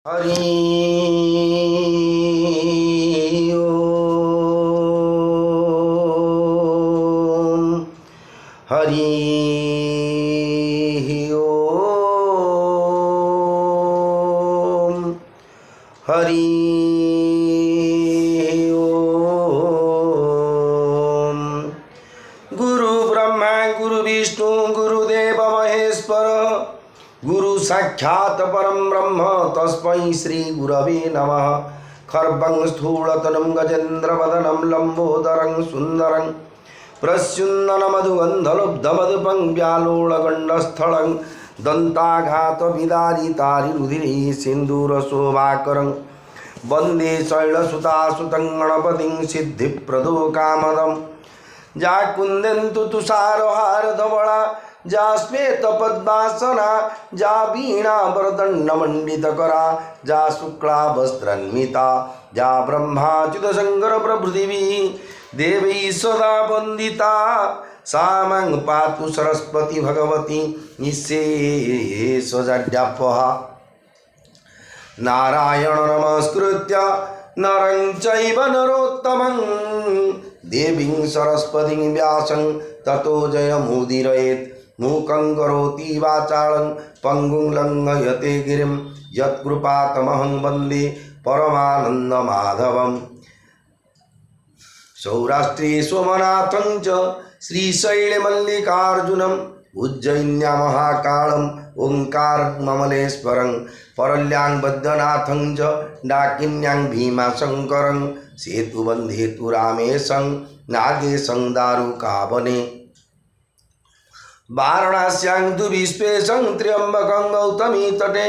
हरि ओम हरि ओम हरि ओम। गुरु ब्रह्मा गुरु विष्णु गुरुदेव महेश्वर गुरु साक्षात् परम ब्रह्म तस्मै श्री गुरवे नमः। खर्वं स्थूलतनं गजेन्द्रवदनं लंबोदरं सुन्दरं प्रस्युन्ननमधुगन्धलुब्धमधुपं व्यालोळगण्डस्थलं दन्ताघातविदारितारिरुधिरे सिन्दूरशोभाकरं वन्दे शैलसुतासुतं गणपतिं सिद्धिप्रदो कामदं। जा कुंदेन्दु तुषारहारधवला जा श्वेत पद्मासना जा वीणा वरदंड मंडितकरा जा शुक्ला वस्त्रान्विता जा ब्रह्माच्युत शंकर प्रभृतिवी देवी सदा वंदिता सा मां पातु सरस्वती भगवती निःशेषजाड्यापहा। नारायण नमस्कृत्य नरं चैव नरोत्तमं देवीं सरस्वतीं व्यासं ततो जयमुदीरयेत्। मूकं करोति वाचालं पंगुं लङ्घयते गिरिं यत्कृपातमहं वन्दे परमानन्दमाधवम्। सौराष्ट्रे सोमनाथं च श्रीशैले मल्लिकार्जुनम् उज्जयिन्यां महाकालम् ओङ्कारममलेश्वरं परल्यां बद्धनाथं च डाकिन्यां भीमाशङ्करं सेतुबन्धेतु रामेशं नागेशं दारुकावने। वाराणस्यां तु विश्वेशं त्र्यम्बकं गौतमी तटे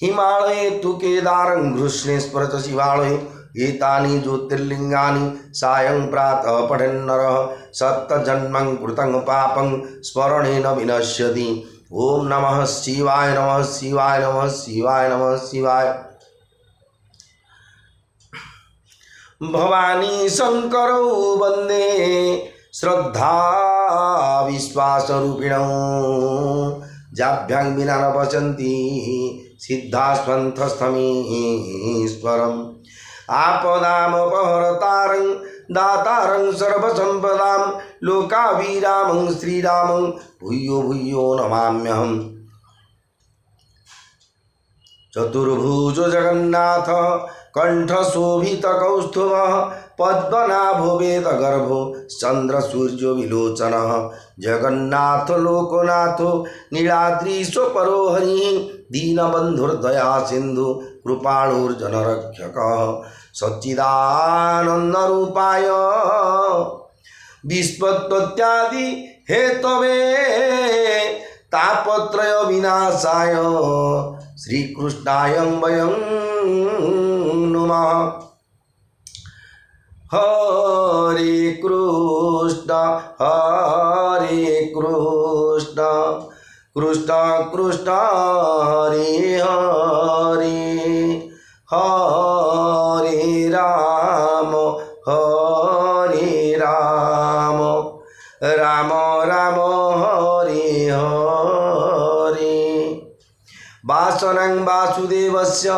हिमालये तु केदारं घृष्णेश्वर च शिवालये। एतानि ज्योतिर्लिङ्गानि सायं प्रातः पठन्नरः सप्तजन्मं कृतं पापं स्मरणेन विनश्यति। ओम नमः शिवाय नमः शिवाय नमः शिवाय नमः शिवाय। भवानी शंकरौ वन्दे श्रद्धा विश्वासरूपिणौ जाभ्यां विना न पश्यन्ति सिद्धास्वन्थस्थमीश्वरम्। आपदामपहर्तारं दातारं सर्वसम्पदां लोकाभिरामं श्रीरामं भूयो भूयो नमाम्यहम्। चतुर्भुजो जगन्नाथ कंठशोभितकौस्तुभः पद्मनाभो वेदगर्भो चन्द्रसूर्यो विलोचनः। जगन्नाथ लोकनाथो नीलाद्रीशो परो हरिः दीनबन्धुर्दया सिन्धु कृपाणुर्जनरक्षकः। सच्चिदानन्दरूपाय विश्वोत्पत्त्यादि हेतवे तापत्रय विनाशाय श्रीकृष्णाय वयं नमः। हरे कृष्ण कृष्ण कृष्ण हरे हरे हरे राम राम राम हरे हरे। वासनं वासुदेवस्य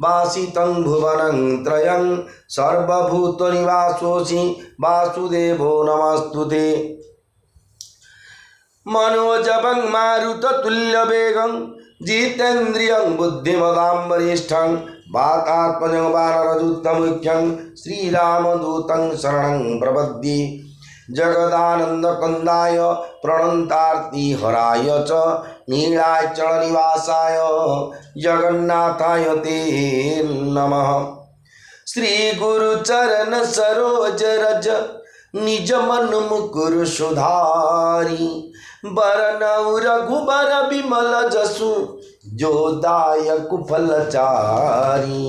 वासितं भुवनं त्रयं सर्वभूतनिवासोऽसि वासुदेवो नमस्तुते। मनोजवं मारुततुल्यवेगं जितेन्द्रियं बुद्धिमतां वरिष्ठं वातात्मजं वानरदूतमुख्यं श्रीरामदूतं शरणं प्रपद्ये। जगदानन्दकन्दाय प्रणन्तार्तिहराय च नीलाचलनिवासाय जगन्नाथाय ते नमः। श्रीगुरुचरण सरोज रज निज मन मुकुर सुधारी बरनउ रघुबर विमल जसु जो दायक फलचारी।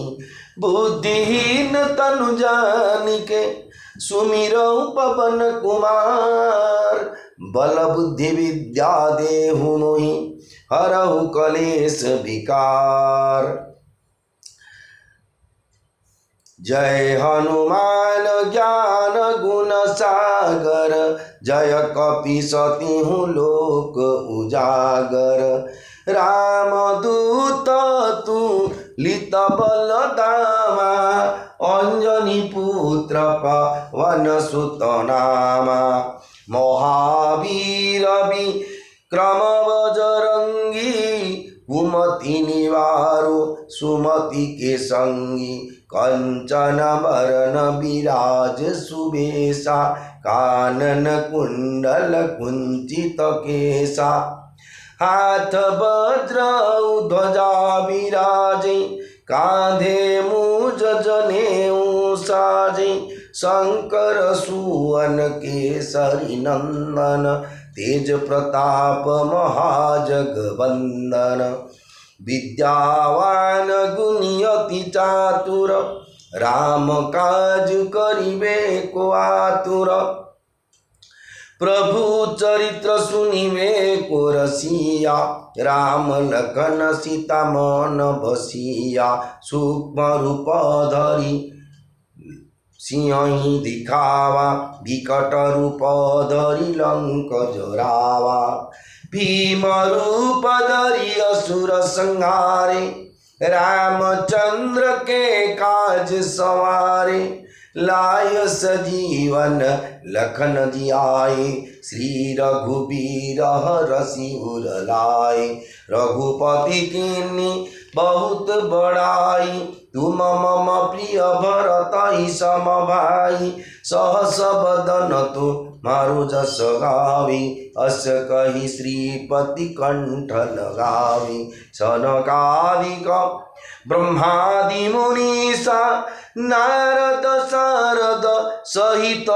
बुद्धिहीन तनु जानिके सुमिरौ पवन कुमार बल बुद्धि विद्या देहु मोहि हरहु कलेश विकार। जय हनुमान ज्ञान गुण सागर जय कपीसतिहु लोक उजागर। राम दूत तू लित बलदामा अंजनी पुत्र पवन सुत नामा महावीर विक्रम बजरंगी कुमति निवारो सुमति के संगी कंचन वरण विराज सुबेशा कानन कुंडल कुंचित केसा हाथ वज्र ध्वजा विराजे कांधे मुज जनेऊ साजे शंकर सुवन केसरी नंदन तेज प्रताप महाजगवंदन विद्यावान गुणी अति चातुर राम काज करिबे को आतुर प्रभु चरित्र सुनिबे को रसिया राम लखन सीता मन बसिया सूक्ष्म रूप धरि सिंह दिखावा विकट रूप धरि लंक जरावा भीम रूप धरि असुर संहारे रामचंद्र के काज सवारे लाय सजीवन लखन जियाए श्री रघुबीर हरषि उर लाए रघुपति कीन्ही बहुत बड़ाई तुम मम प्रिय भरत सम भाई सहस बदन तो मारो जस गावी अस कही श्रीपति कंठ लगावी सनकादिक ब्रह्मादि मुनीसा नारद सारद सहित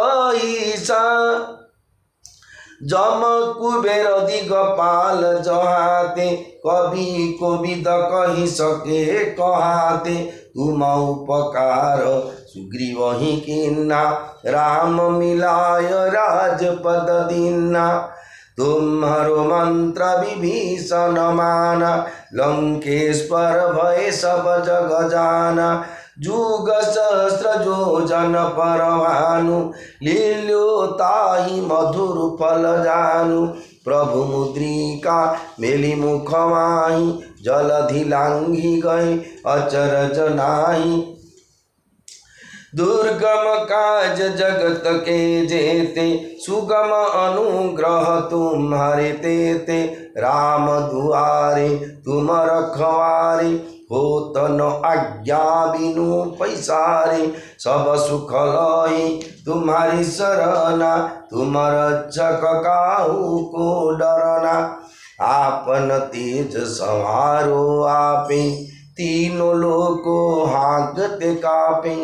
ईसा जम कुबेर दिगपाल जहाते कवि कोविद कही सके कहाते तुम उपकार सुग्रीव ही किन्ना राम मिलाय राजपद दीन्ना तुम्हारो मंत्र विभीषण माना लंकेश्वर भय सब जग जाना जुग सहस्र जो जन परवानु लील्यो ताहि मधुर फल जानु प्रभु मुद्रिका मेली मुख माही जलधि लांघी गए अचरज नाही दुर्गम काज जगत के जेते सुगम अनुग्रह तुम्हारे तेते राम दुआरे तुम रखवारे होत न आज्ञा बिनु पैसारे सब सुख लई तुम्हारी शरणा तुम रक्षक काहू को डरना आपन तेज संहारो आपे तीनों लोको हांकते कापे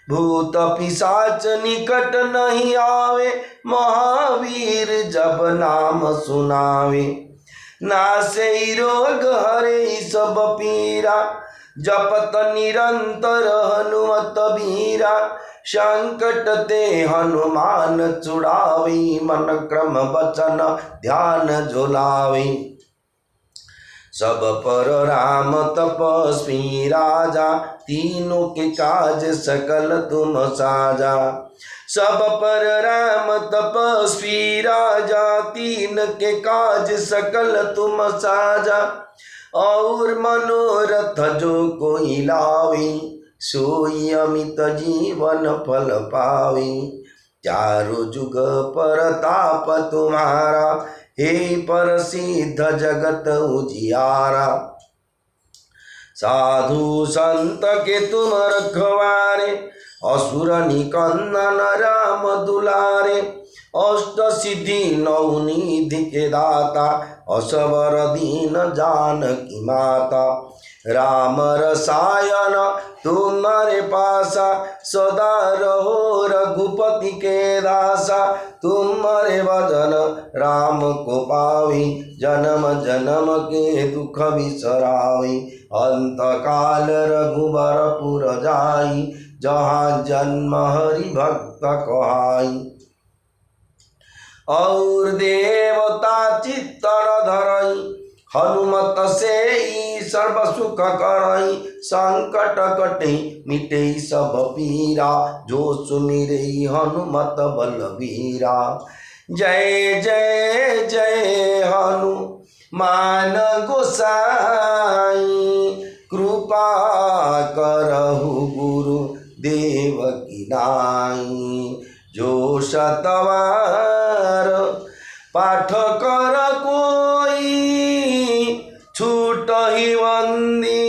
भूत पिशाच निकट नहीं आवे महावीर जब नाम सुनावे नासे रोग हरे सब पीरा जपत निरंतर हनुमत बीरा संकट ते हनुमान छुड़ावे मन क्रम वचन ध्यान झुलावे सब पर राम तपस्वी राजा तीनों के काज सकल तुम साजा सब पर राम तपस्वी राजा तीन के काज सकल तुम साजा और मनोरथ जो कोई लावे सोई अमित जीवन फल पावे चारों जुग परताप तुम्हारा हे प्रसिद्ध जगत उजियारा साधु संत के तुम रखवारे असुर निकंदन राम दुलारे अष्ट सिद्धि नौ निधि के दाता असवर दीन जानकी माता राम रसायन तुम्हारे पासा सदा रहो रघुपति के दासा तुम्हारे भजन राम को पावी जन्म जन्म के दुख बिसरावी अंत काल रघुबर पुर जाई जहाँ जन्म हरि भक्त कहाई और देवता चित्तन धरई हनुमत से ही सर्व सुख करई संकट कटे मिटे सब पीरा जो सुमिरे हनुमत बलबीरा जय जय जय हनुमान गोसाई कृपा करहु गुरु देव की नाई। जो शतवार पाठ कर कोई छूट ही वंदी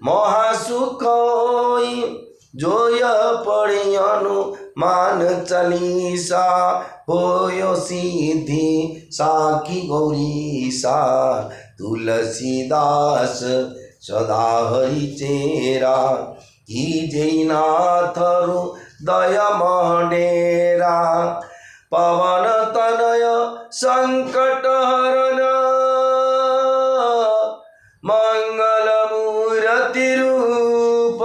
महासुख होई। जो यह पढ़ी अनुमान चालीसा होयो सीधी साखी गौरीसा। तुलसीदास सदा हरि चेरा कीजे नाथरु दया महडेरा। पवन तनय संकट हरण मंगल मूर्ति रूप।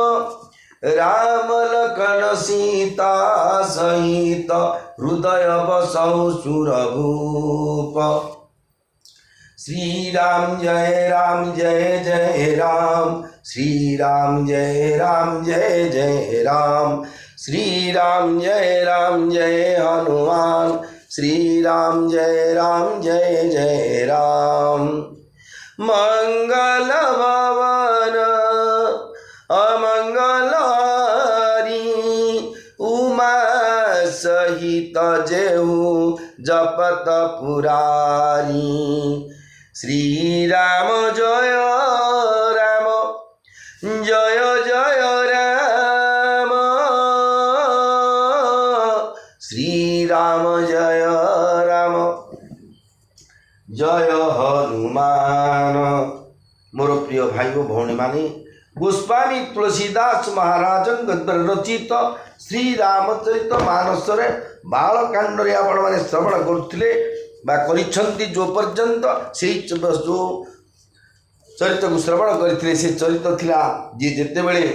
राम लखन सीता सहित हृदय बसहु सुरभूप। श्री राम जय जय राम। श्री राम जय जय राम। श्री राम जय हनुमान। श्री राम जय राम। मंगल भवन अमंगल हारी उमा सहित जेहु जपत पुरारी। श्री राम जय राम राम। श्री राम जय राम जय हनुमान। मोर प्रिय भाई ओ भौणी माने गोस्वामी तुलसीदास महाराज रचित श्री रामचरित मानस बालकांड आपण मैंने श्रवण करुले जो पर्यंत से जो चरित को श्रवण करते से चरित थिला जी जेते बेले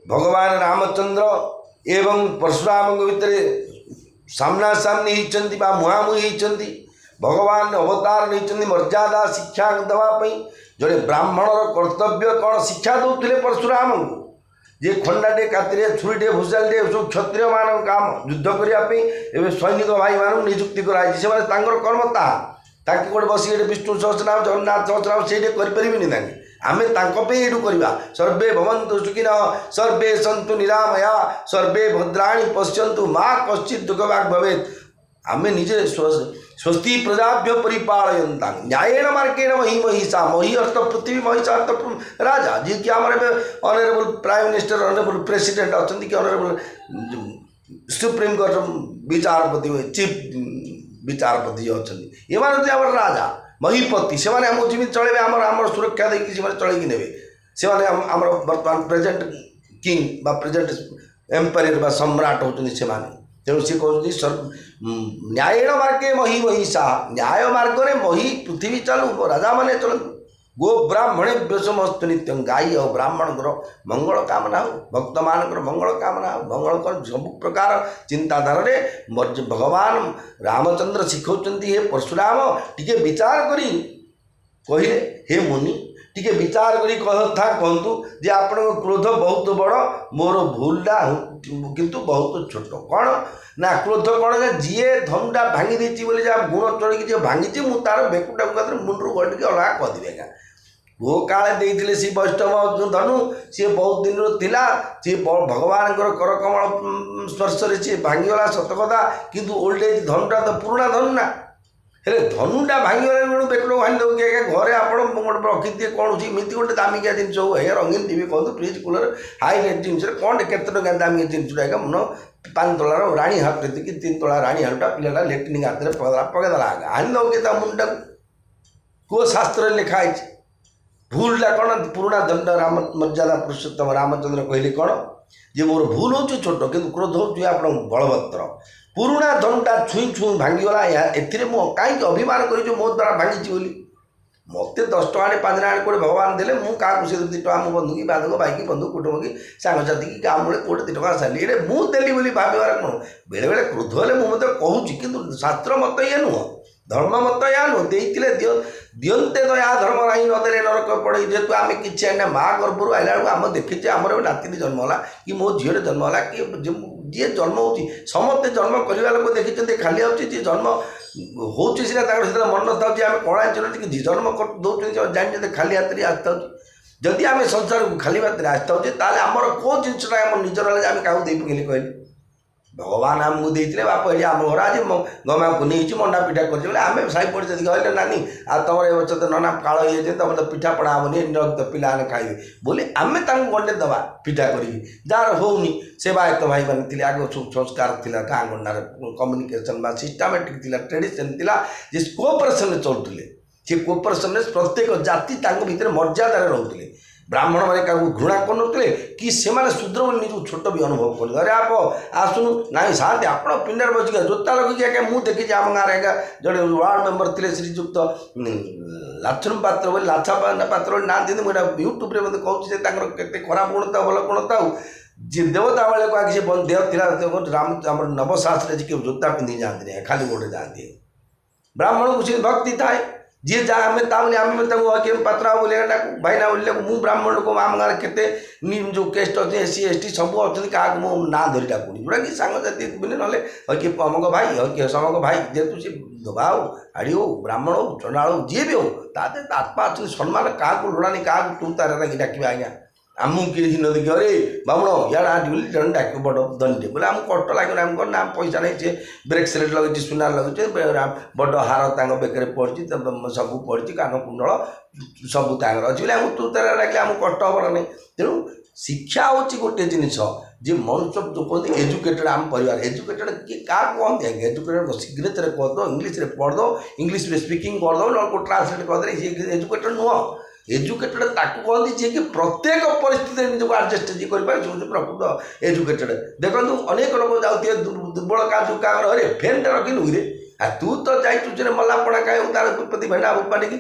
भगवान रामचंद्र एवं परशुराम भितर सामना सामनी होती मुहांमुही होती। भगवान अवतार नहीं मर्यादा शिक्षा देवाई जड़े ब्राह्मणर कर्तव्य कौन शिक्षा दौले परशुराम को जे खंडाटे कातिरे छुरीटे भूषालटे सब क्षत्रिय मान काम युद्ध करने सैनिक भाई मान नियुक्ति कराई से कर्म ताकि गोटे बस विष्णु सहस्रनाम जगन्नाथ सहस्रनाम से करें आम तू करवा। सर्वे भवन्तु सुखिनः सर्वे सन्तु निरामया सर्वे भद्राणि पश्यन्तु माँ कश्चित् दुःखभाग् भवेत्। आम निजे स्वस्ति प्रजाभ्य परिपालयन्ता न्यायेन मार्गेण मही महिषा। मही अर्थ पृथ्वी महिषा अर्थ राजा जी कि आम honourable prime minister honourable president अच्छा कि ऑनरेबल सुप्रीम कोर्ट विचारपति चीफ विचारपति अच्छा ये आम राजा महीपति से आम जमी चलेबे आम सुरक्षा देखिए चलैकी ने से आम बर्तमान प्रेजेंट किंग प्रेजेंट एम्पायर सम्राट होती से तेणु सी कहते न्यायेण मार्गे मही महिषा। न्याय मार्ग में मही पृथ्वी चलू राजा मैंने चलू। गो ब्राह्मणे व्यसमस्तु नित्यं गाई और ब्राह्मण मंगल कामना हो भक्त मान मंगल कामना हो मंगल कर सब प्रकार चिंताधारा भगवान रामचंद्र शिखौचंती हे परशुराम टिके विचार करी कहले हे मुनि टिके विचार करी कथा कहतु जे आपण क्रोध बहुत बड़ मोर भूलटा किंतु बहुत छोट कौन ना क्रोध कौन ना जीए धनुटा भांगी देती बोले जहाँ गुण चढ़ी जो भांगी मुझे तार बेकुटा मुंडू गल अलग कदेगा वो काले देते सी वैष्णव धनु सी बहुत दिन थिला सी भगवान कर कमल स्पर्श सी भांगीगला सत कथा किंतु ओल्ड एज धनुटा तो पुराणा धनु ना हेले धनुटा भांगीगला बेकुट भांगी देव कि घरे आप रखी कौन एमती गोटे दामिकिया जिन हो है रंगीन टीवी कहतु फ्रिज कूलर हाई रेट जिन कौन केत दामिकिया जिनटा मन 5 तोलार राणी हाथ कि 3 तोला राणी हाटा पिला लेट्रिन हाथ में पकईदेला आनी दो कि मुंडा को शास्त्र लिखाई भूलटा कौन पुराणा दंड राम मर्यादा पुरुषोत्तम रामचंद्र कहले कौन जे मोर भूल हो छोट कि क्रोध हो आप बलवत्र पुराणा धनुटा छुई छुई भांगीगला ए कहीं अभिमान कर मो द्वारा भांगी बोली मत 10 टका 5 टका कोटे भगवान देले मुझे क्या 2 टका मो बंधु की बाधक भाई बंधु कुटुंब की सांगसाथी की क्या मूल्य कोटे 2 टका सारी ये मुझे बोली भावार कौन बेले बेले क्रोध हेले मुझे कहूँ कि शास्त्र मत ये नुह धर्म मत या नुह देते दिंते तो या धर्म ना नदेले नरक पड़े जेहतु आम कि माँ गर्भर आइला बेलू आम देखीचे आमर नाती जन्म है कि मो झील जन्म है कि जी जन्म हो समस्ते जन्म करवा लोक देखते खाली आउची जी जन्म होची सीना मन था आम कणा चलते कि जन्म दौरान जानते खाली हाथ में आसता जदि आम संसार को खाली हाथ में आसता आमर कौ जिनसा आम निजर आम क्या दे पकड़े कहले भगवान आमको देते बाप ये आम घर आज गमा को नहीं मंडा पिठा कर आम साई पड़ी कहले नानी आ तुम ए बच्चे तो नना काल ये तुम तो पिठा पड़ा हेनी तो पिला खाइबे बोले आम गंडे दबा पिठा करी जार होनी सेवायत भाई मैंने आगे संस्कार थी गाँ गंडार कम्युनिकेशन सिस्टमेटिक ट्रेडिशन थी कोऑपरेशन चलुले सी कोऑपरेशन प्रत्येक जाति भितर मर्यादा रोते ब्राह्मण मैंने क्या घृणा कर कि शूद्र निज छोट भी अनुभव कर अरे आप आसुनु ना साथी आप पिंडार बसिक जोता लगे आगे मुझे देखी आम गाँव आगे जो वार्ड मेम्बर थे श्रीजुक्त लाछन पात्र बोली लाछा पात्र ना दी मुझे यूट्यूब मतलब कहूँ के खराब गुण था भल गुण था जी देवता बेले को आगे से देव थी राम आम नवशास्त्र जी जोता पिंधि जाती खाली गोटे जाती ब्राह्मण को सी भक्ति थाए जी जहाँ आम पात्रा बोले भाईना बोले मु ब्राह्मण लोक आम गाँव के जो केस्ट अच्छे एस सी एस टी सब अच्छे क्या मो ना धरी डाकुनी जोटा कि सांगती बोले ना कि अमक भाई कि समक भाई जेहतु सी दबा हो हाड़ी हो ब्राह्मण हो चंडाल हो जी भी हो आत्मा अच्छे सम्मान क्या लोड़ानी क्या तू तार डाक आज्ञा आमको किए हिन देखिए अरे बामण यार बोली जन डाक बड़ दंडे बोले आमको कष्ट लगे आम कौन आम पैसा नहीं सी ब्रेक सेलेट लगे सुनार लगे बड़ हार बेकर पड़ी सब पड़ी कान कुंडल सब अच्छे आम तू तार डाक आम कष्ट हबर नहीं तेणु शिक्षा हूँ गोटे जिनस जी मनुष्य जो कहते एजुकेटेड आम परिवार एजुकेटेड किए क्या कहते हैं एजुकेटेड सिग्नेचर करदो इंग्लीश पढ़ दो इंग्लीश स्पीकिंग करदो ना ट्रांसलेट करदे एजुकेटेड नुह एजुकेटेड ताकू कहती जी कि प्रत्येक परिस्थिति निजक आडजस्ट जी कर प्रकृत एजुकेटेड देखो अनेक लोग जाते दुर्बल का जो क्या अरे फैनटा रखी रे आ तू तो जाई तुझे मला पड़ा कहीं तार प्रति भेड़ा उपाड़ी की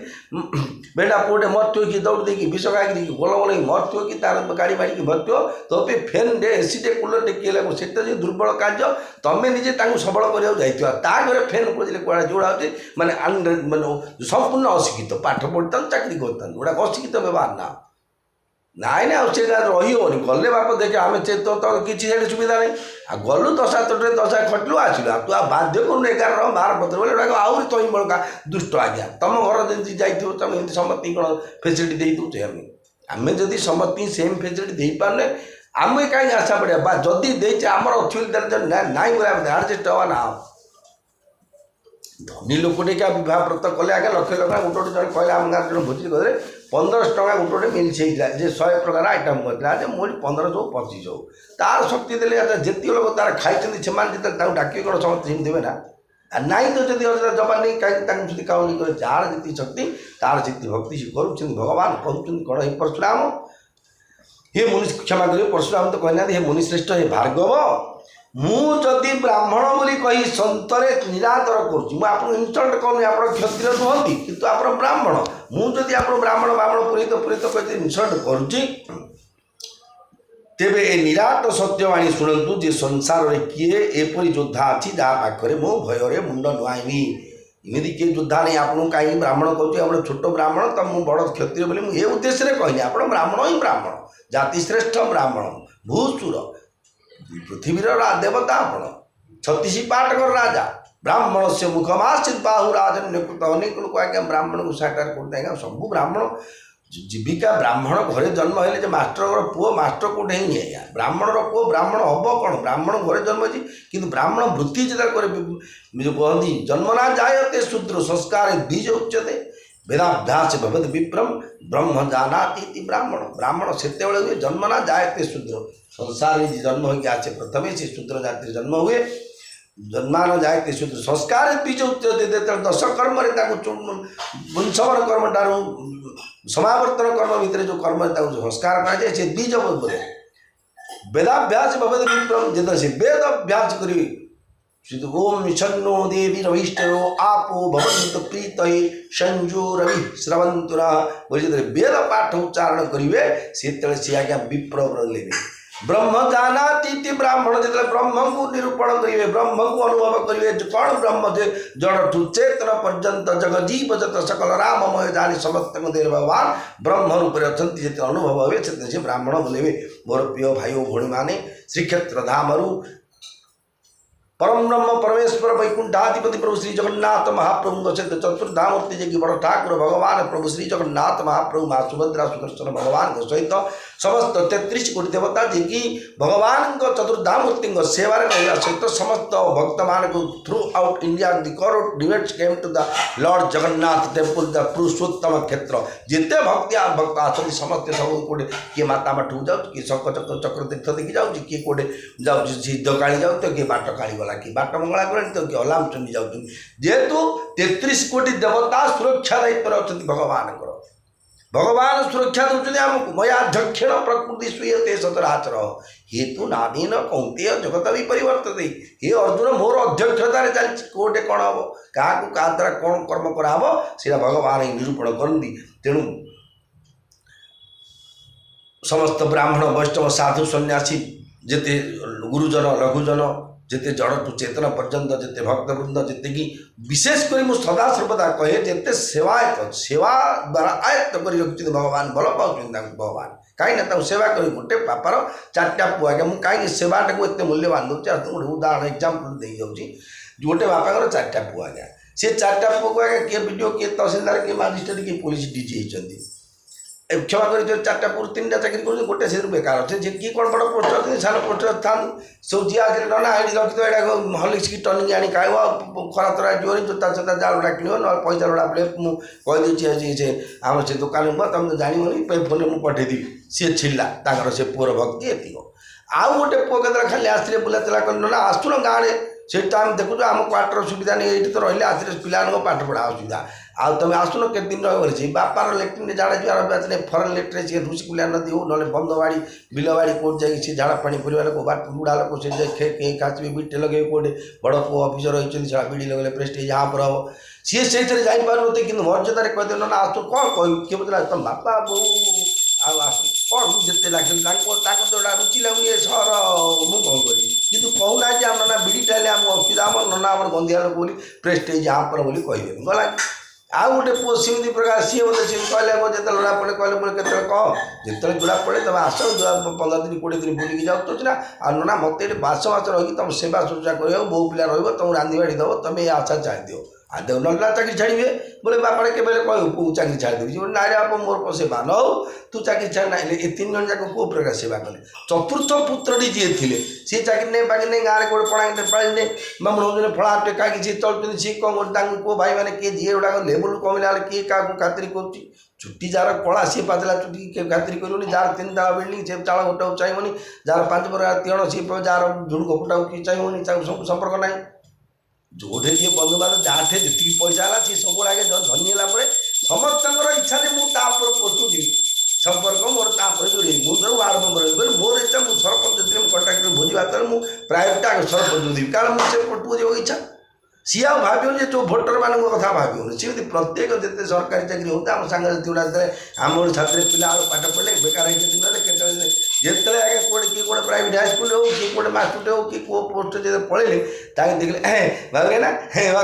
भेड़ा पुटे मरत कि दौड़ देकी विष खाई गल गल मरत कि तार गाड़ी मारिकी मरत तो पे फैन डे एसी टे कूलर टे किए लगे से दुर्बल कार्य तुम्हें निजे सबल करता घरे फैन खोजे कड़ा जोड़ा होती मानने मानने संपूर्ण अशिक्षित पाठ पढ़ता चाकरी करता गोटा अशिक्षित व्यवहार ना नाई ना से रही गले बाप देखे आम तो किसी सुविधा नहीं आ गलु 10 खटलु आसलु तू आ बाध्य करूँ 11 12 पत्र बोले आहरी तही बड़का दुष्ट आज्ञा तुम घर जमी जाइए तुम एम समस्त कौन फैसिलिटी दे दूचे आम जदि समस्त सेम फैसिलिटी दे पारे आम कहीं आशा पड़ा जदि देचे आमर अच्छी ना आडजस्ट हवा ना धनी लोकटे क्या बहुत व्रत कले आगे लक्ष लक्ष गोटे जन कहले आम गाँव जो भोजी कहले 1500 टका गोटे मिल से 100 प्रकार आइटम करता मुझे 1500 2500 तार शक्ति देले जितक लोग तार खाई से डाक कौन समस्त देवे ना नाई तो जब जमा नहीं कहीं काम नहीं करे जार जी शक्ति तार जी भक्ति से कर भगवान कहते कौन हे परशुराम हे मुनि क्षमा करें परशुराम तो कहना हे मुनिश्रेष्ठ हे भार्गव मुझे ब्राह्मण बोली कही सन्तरे निरादर करुँ इनसल्ट करूँ आप क्षत्रिय नुहति किंतु आप ब्राह्मण मुझे आप ब्राह्मण ब्राह्मण पुरोहित पुरोहित कहते इनसल्ट करुँची तेबे ए निराट सत्यवाणी शुणु जे संसार में किए एपरी योद्धा अच्छी जहाँ पाखे मो भयर मुंड नुआईबी इमती किए योद्धा नहीं आपको कहीं ब्राह्मण कहते आप छोट ब्राह्मण तो मुझे बड़ क्षत्रिय बोली मुझे उद्देश्य कहनी आप ब्राह्मण ही ब्राह्मण जातिश्रेष्ठ ब्राह्मण भूसुर पृथ्वीर देवता आपण 36 पाटकर राजा ब्राह्मण से मुखमाश्चित बाहु राजन्य अनेक लोग आज्ञा ब्राह्मण को साकार करते हैं सब ब्राह्मण जीविका ब्राह्मण घरे जन्म है मास्टर पुओ मास्टर कोटे ही आज्ञा ब्राह्मण पुओ ब्राह्मण हम कौन ब्राह्मण घरे जन्म अच्छी कि ब्राह्मण वृत्ति जो कहती जन्मना जायते शूद्र संस्कार बीज उच्यते वेदाभ्यास भवद विप्रम ब्रह्म जानाति ब्राह्मण ब्राह्मण से जन्मना जायते शूद्र संसार में जन्म हो आसे प्रथम से शूद्र जाति जन्म हुए जन्मान जायते शूद्र संस्कार बीज उच्यते 10 कर्म वंशवर कर्म ठार समावर्तन कर्म भितर जो कर्म संस्कार कराए से बीज बोले वेदाभ्यास भवद विप्रम जो से वेद अभ्यास करी ओम शन्नो देवी रविष्टरो आपो भवन्तु प्रीत संजो रवि श्रवंतुरा बोली वेद पाठ उच्चारण करेंगे से आज्ञा विप्र लेवे ब्रह्म जानाती ब्राह्मण जो ब्रह्म को निरूपण करेंगे ब्रह्म को अनुभव करेंगे कौन ब्रह्म जे जड़ चेतन पर्यंत जग जीव जत सकल राममय जानी समस्त भगवान ब्रह्म रूप से अनुभव हुए से ब्राह्मण बोले मोर प्रिय भाई भौणी मैंने श्रीक्षेत्र धामरू परम ब्रह्म परमेश्वर वैकुंठाधिपति प्रभु श्री जगन्नाथ महाप्रभु सहित चतुर्धामूर्ति जी की बड़ ठाकुर भगवान प्रभु श्री जगन्नाथ महाप्रभु माँ सुभद्रा सुदर्शन भगवान सहित समस्त 33 कोटी देवता जी की भगवान चतुर्धामूर्ति सेवा सहित समस्त भक्त मान throughout India the crore devotees came to the lord Jagannath temple the Purushottam Kshetra जिते भक्त आसती समस्त सब कोटे किए माता मठू जाऊँ किए शंख चक्र तीर्थ देखी जाऊँगी किए कोटे जाऊँ सिद्ध काली जाऊ तो किए बाट काली गला कि बाट मंगला गला तो किए अलाम चंडी जाऊँ जेहेतु 33 कोटी देवता सुरक्षा दायित्व अच्छा भगवान भगवान सुरक्षा दूसरे आमको मयाध्यक्षेण प्रकृति स्वीयते सतराचर हेतु नादीन कौंतेय जगत भी परिवर्तन हे अर्जुन मोर अध्यक्षतार चलती कोटे कौन हम क्या द्वारा कौन कर्म कराब से भगवान ही निरूपण करती तेणु समस्त ब्राह्मण वैष्णव साधु सन्यासी जिते गुरुजन लघुजन जिते जड़ टू चेतन पर्यंत जिते भक्तवृंद जिते कि विशेषकर मुझ सदा सर्वदा कहे जिते सेवायत सेवा द्वारा आयत्त कर रखिंट भगवान भल पाँच भगवान कहीं सेवा कर गोटे बापार 4टा पुआ आज्ञा मुझे कहीं सेवाटा को एत मूल्यवान दूसरी गोटे उदाहरण एक्जामपल दे जाऊँगी गोटे बापार 4टा पुआ आज्ञा सी 4टा पुआ को आज्ञा किए विडिओ किए तहसीलदार किए मजिस्ट्रेट किए पुलिस डीजी होती क्षमा कर 4टा पुर 3टा चाकरी कर गोटे से बेकार अच्छे जी किए कौन बड़ पोस्ट अच्छे सान पोस्ट था सब जी आगे ना आई रखी यहाँ हलिक्स की टर्निंग आनी खाइब खरा तरा जीवन जोता चोता जाल गुड़ा किण ना पैसा गुड़ा पड़े मुझे से आम से दुकान तुम तो जानवनी पे फोन में पठेदेवी सी छिला से पुअर भक्ति एति आउ गोटे पुओ के खाली आसते बुला चला कर ना आसुन गाँव से आम देखु आम क्वार्टर सुविधा नहीं ये तो रही आसते पिला पाठ पढ़ा असुविधा आ तुम आसुन के दिन रही बापार लेट्रिन झाड़ा जुआर नहीं फरेन लेट्रिन सी ऋषि कुलिया नदी हो ना बंदवाड़ी बिलवाड़ी कौट जा झाड़ा पानी पूरा लोक बुढ़ा लोक से काचबे बीटे लगे कौटे बड़ पु अफिसर रही है बीड़ी लगे प्रेस्टेज यहाँ पर हम सी से जापारे कि मर्यादार कहते ना आसु कौन कह किए बोला तुम बापा बो कौन जिते लगे तो रुचि लगे सहर मुझे कौन करी कि कहूना आम ना बीड़ी टाइम आम असुविधा आम नना आम गंदिया लोक बोली प्रेस्टेज यहाँ पर बोली कहे गला आउ गोटे पुओ सेमती प्रकार सी बोले सी कहले जो जोड़ा पड़े कहले बोले के कह जो जोड़ा पड़े तुम आस 15 दिन 20 दिन बुलिकी जाऊँ ना आ ना मत ये 5 मास रही तुम सेवा शुश्रूषा कर बहु पिला तुम रांधि बाड़ी दब तुम ये आशा छाड़ दियो आ देव ना चाकरी छाड़े बोले बापा के कहू चाकरी छाड़देवी ना रे आप मोर सेवा न हो तू चाकरी छाड़ ना ये 3 जन जाक कौ प्रकार सेवा कले चतुर्थ पुत्रटी जी थे सी चाकरी नहीं बाकी नहीं गाँव में गोटे पड़ा पाने बामण फला टेका कि चलते सी कौन पुओ भाई मैंने किए जी गुड़ा लेवल कमिला किए क्या खातिर कर चुट्टी जार कला सी पातला चुट्टी खातिर कर जार 3 ताला बिल्डिंग से चाल गोटा चाहिए जार 5 प्रकार तीण सी जार झुड़क फुटा कि चाहिए सब संपर्क ना जोटे जी बंधु बांधव जहाँ जी पैसा है सी सब आगे धनी है समस्त इच्छा से मुझे पोस्ट जी संपर्क मोर जोड़ी मुझे वार्ड मेम्बर मोर इच्छा मुझे सरपंच कंटाक्ट भोजी भात मुझे प्राइवेट आगे सरपंच देवी कारण मुझे पटू देव इच्छा सी आ भाव जो भोटर मान कथा भाव सी प्रत्येक जिते सरकारी चाकरी होता आम सांगे गुड़ा आम छात्र पिला पाठ पढ़े बेकार दिन जिते आगे कौटे किए कौटे प्राइवेट हाईस्कल हो कि कौटे मास्टर हो कि कौ पोस्ट जो पढ़े देखले भागे ना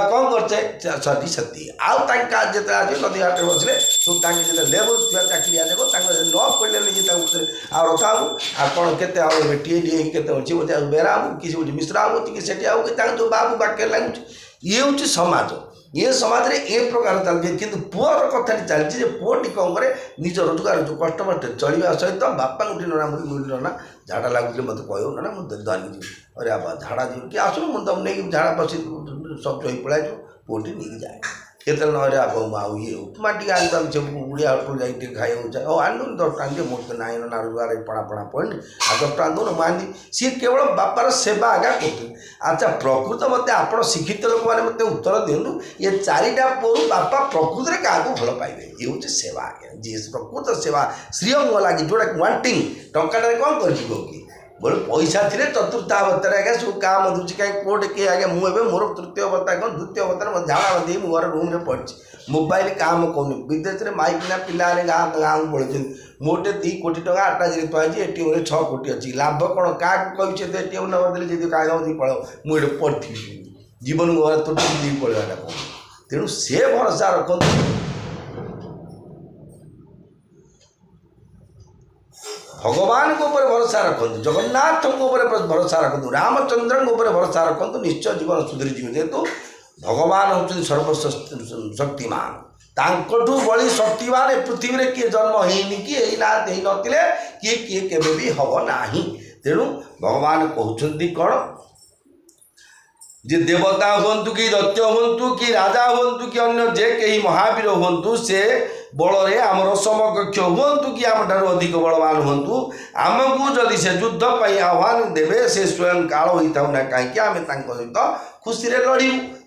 कौन करचे सती सती आउ जो नदी घाट बसले सब जो लेवल थी चाकरी आदेव न पढ़े आ रथा आ कौन के टीए के अच्छी बेरा हो कि मिश्रा हो कि जो बाबू बाक्य लगुच ये हूँ समाज ये समाज रे ए प्रकार चलती कि पुअर कथा चलती पुओटी कौन करे निज रोजगार जो कष्ट चलवा सहित बापा उठी ना मुझे ना झाड़ा लगुचे मत कह ना मुझे धरिकी जी अरे बाबा झाड़ा जी कि आसुन मुझे तुम नहीं झाड़ा बस सब चही पड़ा पुओटी नहीं जाए केतल नरे आप आउ ये उपमा टी आनी से बुढ़िया होटल जाए खाई चाहे हो आनी 10 टाँग मोटे ना ना रोजगार पड़ा पड़ा पड़े आ 10 टाँग दो मानी सी केवल बापार सेवा आज्ञा कर अच्छा प्रकृत मत आप शिक्षित लोक मैंने मत उत्तर दिंतु ये 4टा पुओ बापा प्रकृत में क्या भल पाइबे ये हूँ सेवा आज्ञा जी प्रकृत सेवा श्रीअंग लगे जोड़ा वांटिंग टंका कौन कर बोले पैसा थी चतुर्थावतार आज्ञा सब काम दूसरी कहीं कौटे किए आज्ञा मुझे मोर तृतीय अवतार कौन द्वितीय अवतार झाड़ा बंधी घर रूम में पड़ी मोबाइल काम कौन विदेश में माइकिना पिला गाँव गाँव पड़े मोटे 3 कोटी टका आटाजी थी एटीएम 6 कोटी अच्छी लाभ कौन क्या कही एटीएम नंबर देते जी क्या पड़ो मुझे पढ़ी जीवन को तो पड़ेगा कौन तेणु से भरोसा रखते भगवान को ऊपर भरोसा रखु जगन्नाथ को ऊपर भरोसा रखु रामचंद्र को ऊपर भरोसा रखु निश्चय जीवन सुधरी जीव जेहेतु भगवान होती सर्वशक्तिमान तांकठू बड़ी शक्तिमान पृथ्वी में किए जन्म होनी कि नथिले किए किए केबे भी हब नाही तेणु भगवान कहते कौन जे देवता हूँ कि दैत्य हूँ कि राजा हूँ कि अन्य जे कहीं महावीर हूँ से बल आमर समकक्ष हूँ कि आम ठार अधिक बलवान हूँ आमको जदि से युद्ध आह्वान देवे से स्वयं काल होता ना कहीं आम सहित खुशी लड़ू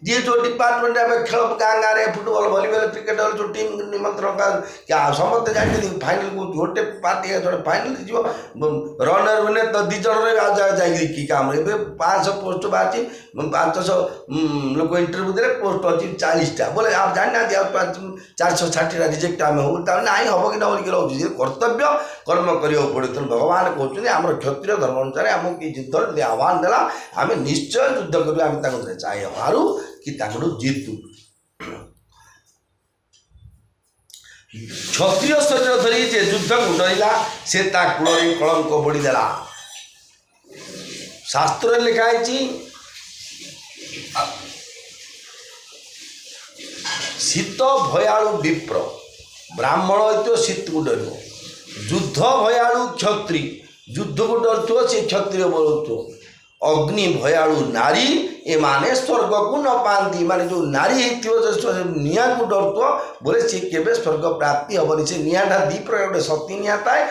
जी जो डिपार्टमेंट आम खेल गाँ गाँव में फुटबल भलीबल क्रिकेट जो टीम निमंत्रण क्या समस्त जानते फाइनाल को गोटे पार्टी जो फाइनाल जी रनर मैंने तो दी जन कि कम 500 पोस्ट बाहर 500 लोग इंटरव्यू दे पोस्ट अच्छी 40टा बोले आप जाना 460 रिजेक्ट आम हो ना हम कि ना बोलिए कर्तव्य कर्म करा पड़े तेणु भगवान कहते आम क्षत्रिय धर्म अनुसार आमको कि युद्ध आह्वान देला आम निश्चय युद्ध कर चाहे हारू कि जीतू क्षत्रिय शरीर धरी जे युद्ध को डरला से कूल कलंक बढ़ीदेला शास्त्र लिखाई शीत भयालु विप्र ब्राह्मण तो शीत को डर युद्ध भयालु क्षत्रि युद्ध को डर से क्षत्रिय बोलू अग्नि भयालु नारी ए माने स्वर्ग को न पाती माने जो नारी निआ को डरतो बोले सी केबे स्वर्ग प्राप्ति हेनी से निआटा दी प्रकार गोटे सती निआ थाए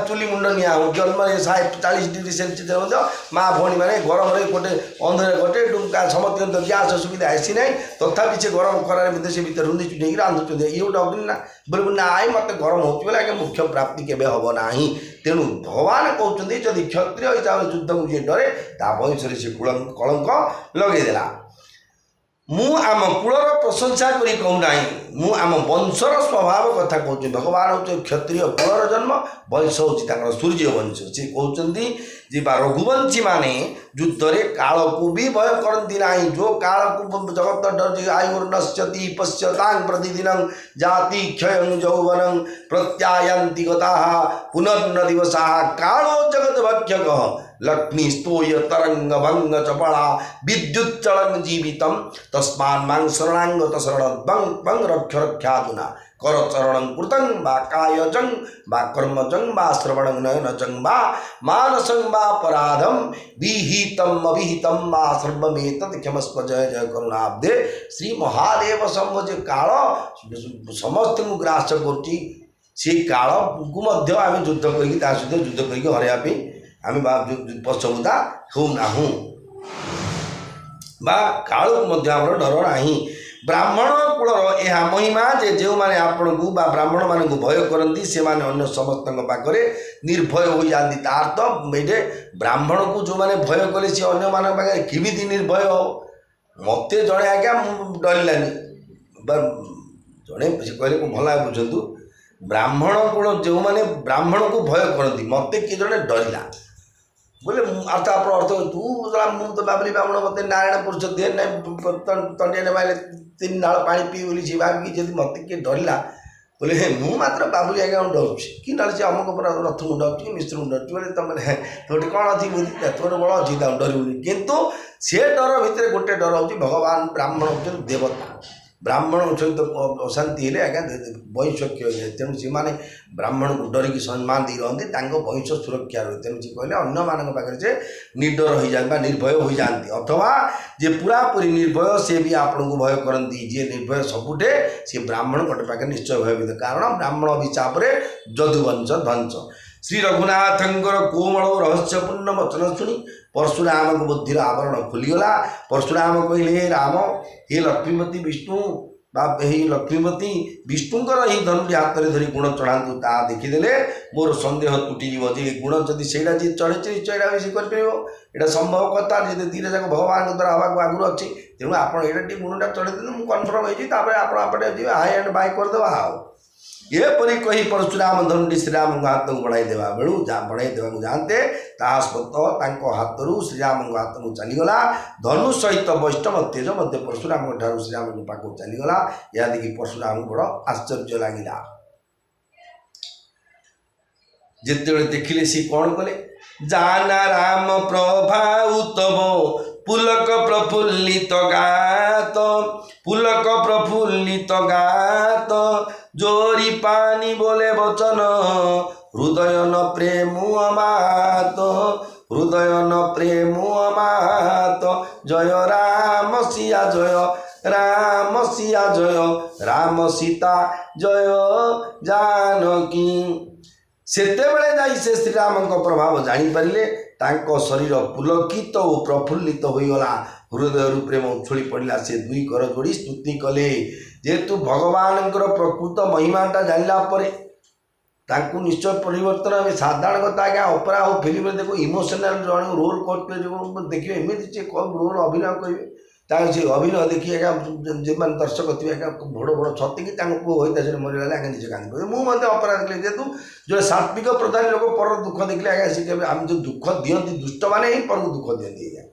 चुली मुंड निआ हो जन्म 40 डिग्री सेल्सियस माँ भौणी मैंने गरम गोटे अंधर गोटे डुमका समस्त गैस सुविधा आसी ना तथापि से गरम खरार से भितर रुंधी चुटे रांधुंट ये गोटे अग्नि ना बोले ना आई मत गरम हो आगे मुख्य प्राप्ति केबे हम ना तेणु भगवान कहते जदि क्षत्रिय हिसाब से युद्ध को जी डरे ता वंश से कलंक लगेदेला मु आम कूलर प्रशंसा करी कहूना मु आम वंशर स्वभाव कथा कहूँ भगवान हूँ क्षत्रिय कूलर जन्म वंश हूँ सूर्य वंश से कहते जी रघुवंशी माने युद्ध काल को भी भय करती ना जो काल को जगत डर आयुर्नश्यति पश्यता प्रतिदिन जाति क्षय यौवन प्रत्यायन्ति गता पुनर्न दिवसा कालो जगत भक्षक लक्ष्मी स्तोय तरंग भंग चपड़ा विद्युत चलन जीवित तस्मान् मां शरणांगत शरण भंग रक्ष रक्षादुना कर चरण कृतं बा कायजं बा कर्मजं बा श्रवणं नयनजं बा मानसं बा अपराधं विहितम अविहितम बा सर्वमेतत् क्षमस्व जय जय करुणाब्दे श्री महादेव सम्मज काल समस्त को ग्रास करती से काल को मध्य आम युद्ध करी सहित युद्ध करके हरैया आम पश्चमुदा हो ना काल को डर ना ब्राह्मण कूलर यह महिमा जे जो मैंने आपण को ब्राह्मण मान भय करती से माने अन्य समस्त पाखे निर्भय हो जाती तार तो ये ब्राह्मण को जो मैंने भय कले सी अन्य मान पाखे किमी निर्भय हो मत जड़े आज्ञा डरलानी जड़े कहले को भला बुझु ब्राह्मण कूल जो मैंने ब्राह्मण को भय करती मत किए जड़े डरला बोले अर्थ आप अर्थ तू मुझे बाबली ब्राह्मण मत नारायण पुरुष दे ना तंडिया मारे 3 नाल पा पी बोली सी भाविकी जब मत किए डरला बोले मु मात्र बाबुली आज्ञा डरुँ कि ना से अमुक रथ को डरुँ मिश्र को डरुँ बोले तुम तोटे कौन अच्छी बुद्धि तोर बल अच्छी डरबुनि किंतु से डर भितर गोटे डर हूँ भगवान ब्राह्मण हूँ देवता ब्राह्मण सहित अशांति हेले आज्ञा वंश क्षय हुए तेणु से ब्राह्मण को डरिकी सम्मान दे रही वंश सुरक्षा रहे तेणु से कहले अन्य मान पाखे से निडर हो जाए निर्भय हो जाती अथवा जे पूरापूरी निर्भय से भी आपण को भय करती जी निर्भय सबुठे सी ब्राह्मण गोटे पाखे निश्चय भयभीत कारण ब्राह्मण अभिशाप जदुवंश ध्वंस श्री रघुनाथंकर कोमल रहस्यपूर्ण वचन शुणी परशुराम को बुद्धिर आवरण खुलीगला परशुराम कहले राम हे लक्ष्मीपति विष्णु हे लक्ष्मीपति विष्णुकर ही धनुटी हाथ में धरी गुण चढ़ातु ता देखीदे मोर सन्देह तुटीज जे गुण जदि से चढ़े चढ़ा भी कर यहाँ संभव कथा जी धीरे जाक भगवान द्वारा हवा आगुरी अच्छी तेणु आप गुणटा चढ़े मुझे कन्फर्म होपटे हाई एंड बाय करदे आओ एपरी कही परशुराम धनुटी श्रीराम हाथ को बढ़ाई देवा बेलू बढ़ाई देवा जाते स्पत हाथ श्रीराम हाथ को चलीगला धनु सहित वैष्णव तेज मध्य परशुराम ठार श्रीराम पाक चलीगला यह देखिए परशुराम बड़ आश्चर्य लगिला ଯେତେବେଳେ ଦେଖିଲେ ସେ କ'ଣ କଲେ, ଜାନା ରାମ ପ୍ରଭାଉତବ ପୁଲକ ପ୍ରଫୁଲ୍ଲିତ ଗାତ, ପୁଲକ ପ୍ରଫୁଲ୍ଲିତ ଗାତ, ଜୋରି ପାନି ବୋଲେ ବଚନ, ହୃଦୟ ନ ପ୍ରେମ ଅମାତ, ହୃଦୟ ନ ପ୍ରେମ ଅମାତ, ଜୟ ରାମ ସିଆ ଜୟ ରାମ ସିଆ ଜୟ, ରାମ ସୀତା ଜୟ ଜାନକୀ। ସେତେବେଳେ ଯାଇ ସେ ଶ୍ରୀରାମଙ୍କ ପ୍ରଭାବ ଜାଣିପାରିଲେ। ତାଙ୍କ ଶରୀର ପୁଲକିତ ଓ ପ୍ରଫୁଲ୍ଲିତ ହୋଇଗଲା, ହୃଦୟରୁ ପ୍ରେମ ଉଛୁଳି ପଡ଼ିଲା। ସେ ଦୁଇ କର ଯୋଡ଼ି ସ୍ତୁତି କଲେ। ଯେହେତୁ ଭଗବାନଙ୍କର ପ୍ରକୃତ ମହିମାଟା ଜାଣିଲା ପରେ ତାଙ୍କୁ ନିଶ୍ଚୟ ପରିବର୍ତ୍ତନ ହେବେ। ସାଧାରଣ କଥା ଆଜ୍ଞା, ଅପେରା ହଉ ଫିଲ୍ମରେ ଦେଖୁ ଇମୋସନାଲ୍ ଜଣେ ରୋଲ୍ କରିଥିଲେ ଯେଉଁ ଦେଖିବେ, ଏମିତି ସେ ରୋଲ୍ ଅଭିନୟ କରିବେ, ତାଙ୍କ ସେ ଅଭିନୟ ଦେଖି ଆଜ୍ଞା ଯେଉଁମାନେ ଦର୍ଶକ ଥିବେ ଆଜ୍ଞା ବଡ଼ ବଡ଼ ଛତିକି ତାଙ୍କ ପୁଅ ହୋଇଥାଏ ସେଠି ମରିଗଲେ ଆଜ୍ଞା ନିଜେ କାନ୍ଦି ପଡ଼ିବେ। ମୁଁ ମଧ୍ୟ ଅପେରା ଦେଖିଲି, ଯେହେତୁ ଯେଉଁ ସାତ୍ବିକ ପ୍ରଧାନ ଲୋକ ପରର ଦୁଃଖ ଦେଖିଲେ ଆଜ୍ଞା ସେ କେବେ ଆମେ ଯେଉଁ ଦୁଃଖ ଦିଅନ୍ତି, ଦୁଷ୍ଟମାନେ ହିଁ ପରକୁ ଦୁଃଖ ଦିଅନ୍ତି ଆଜ୍ଞା।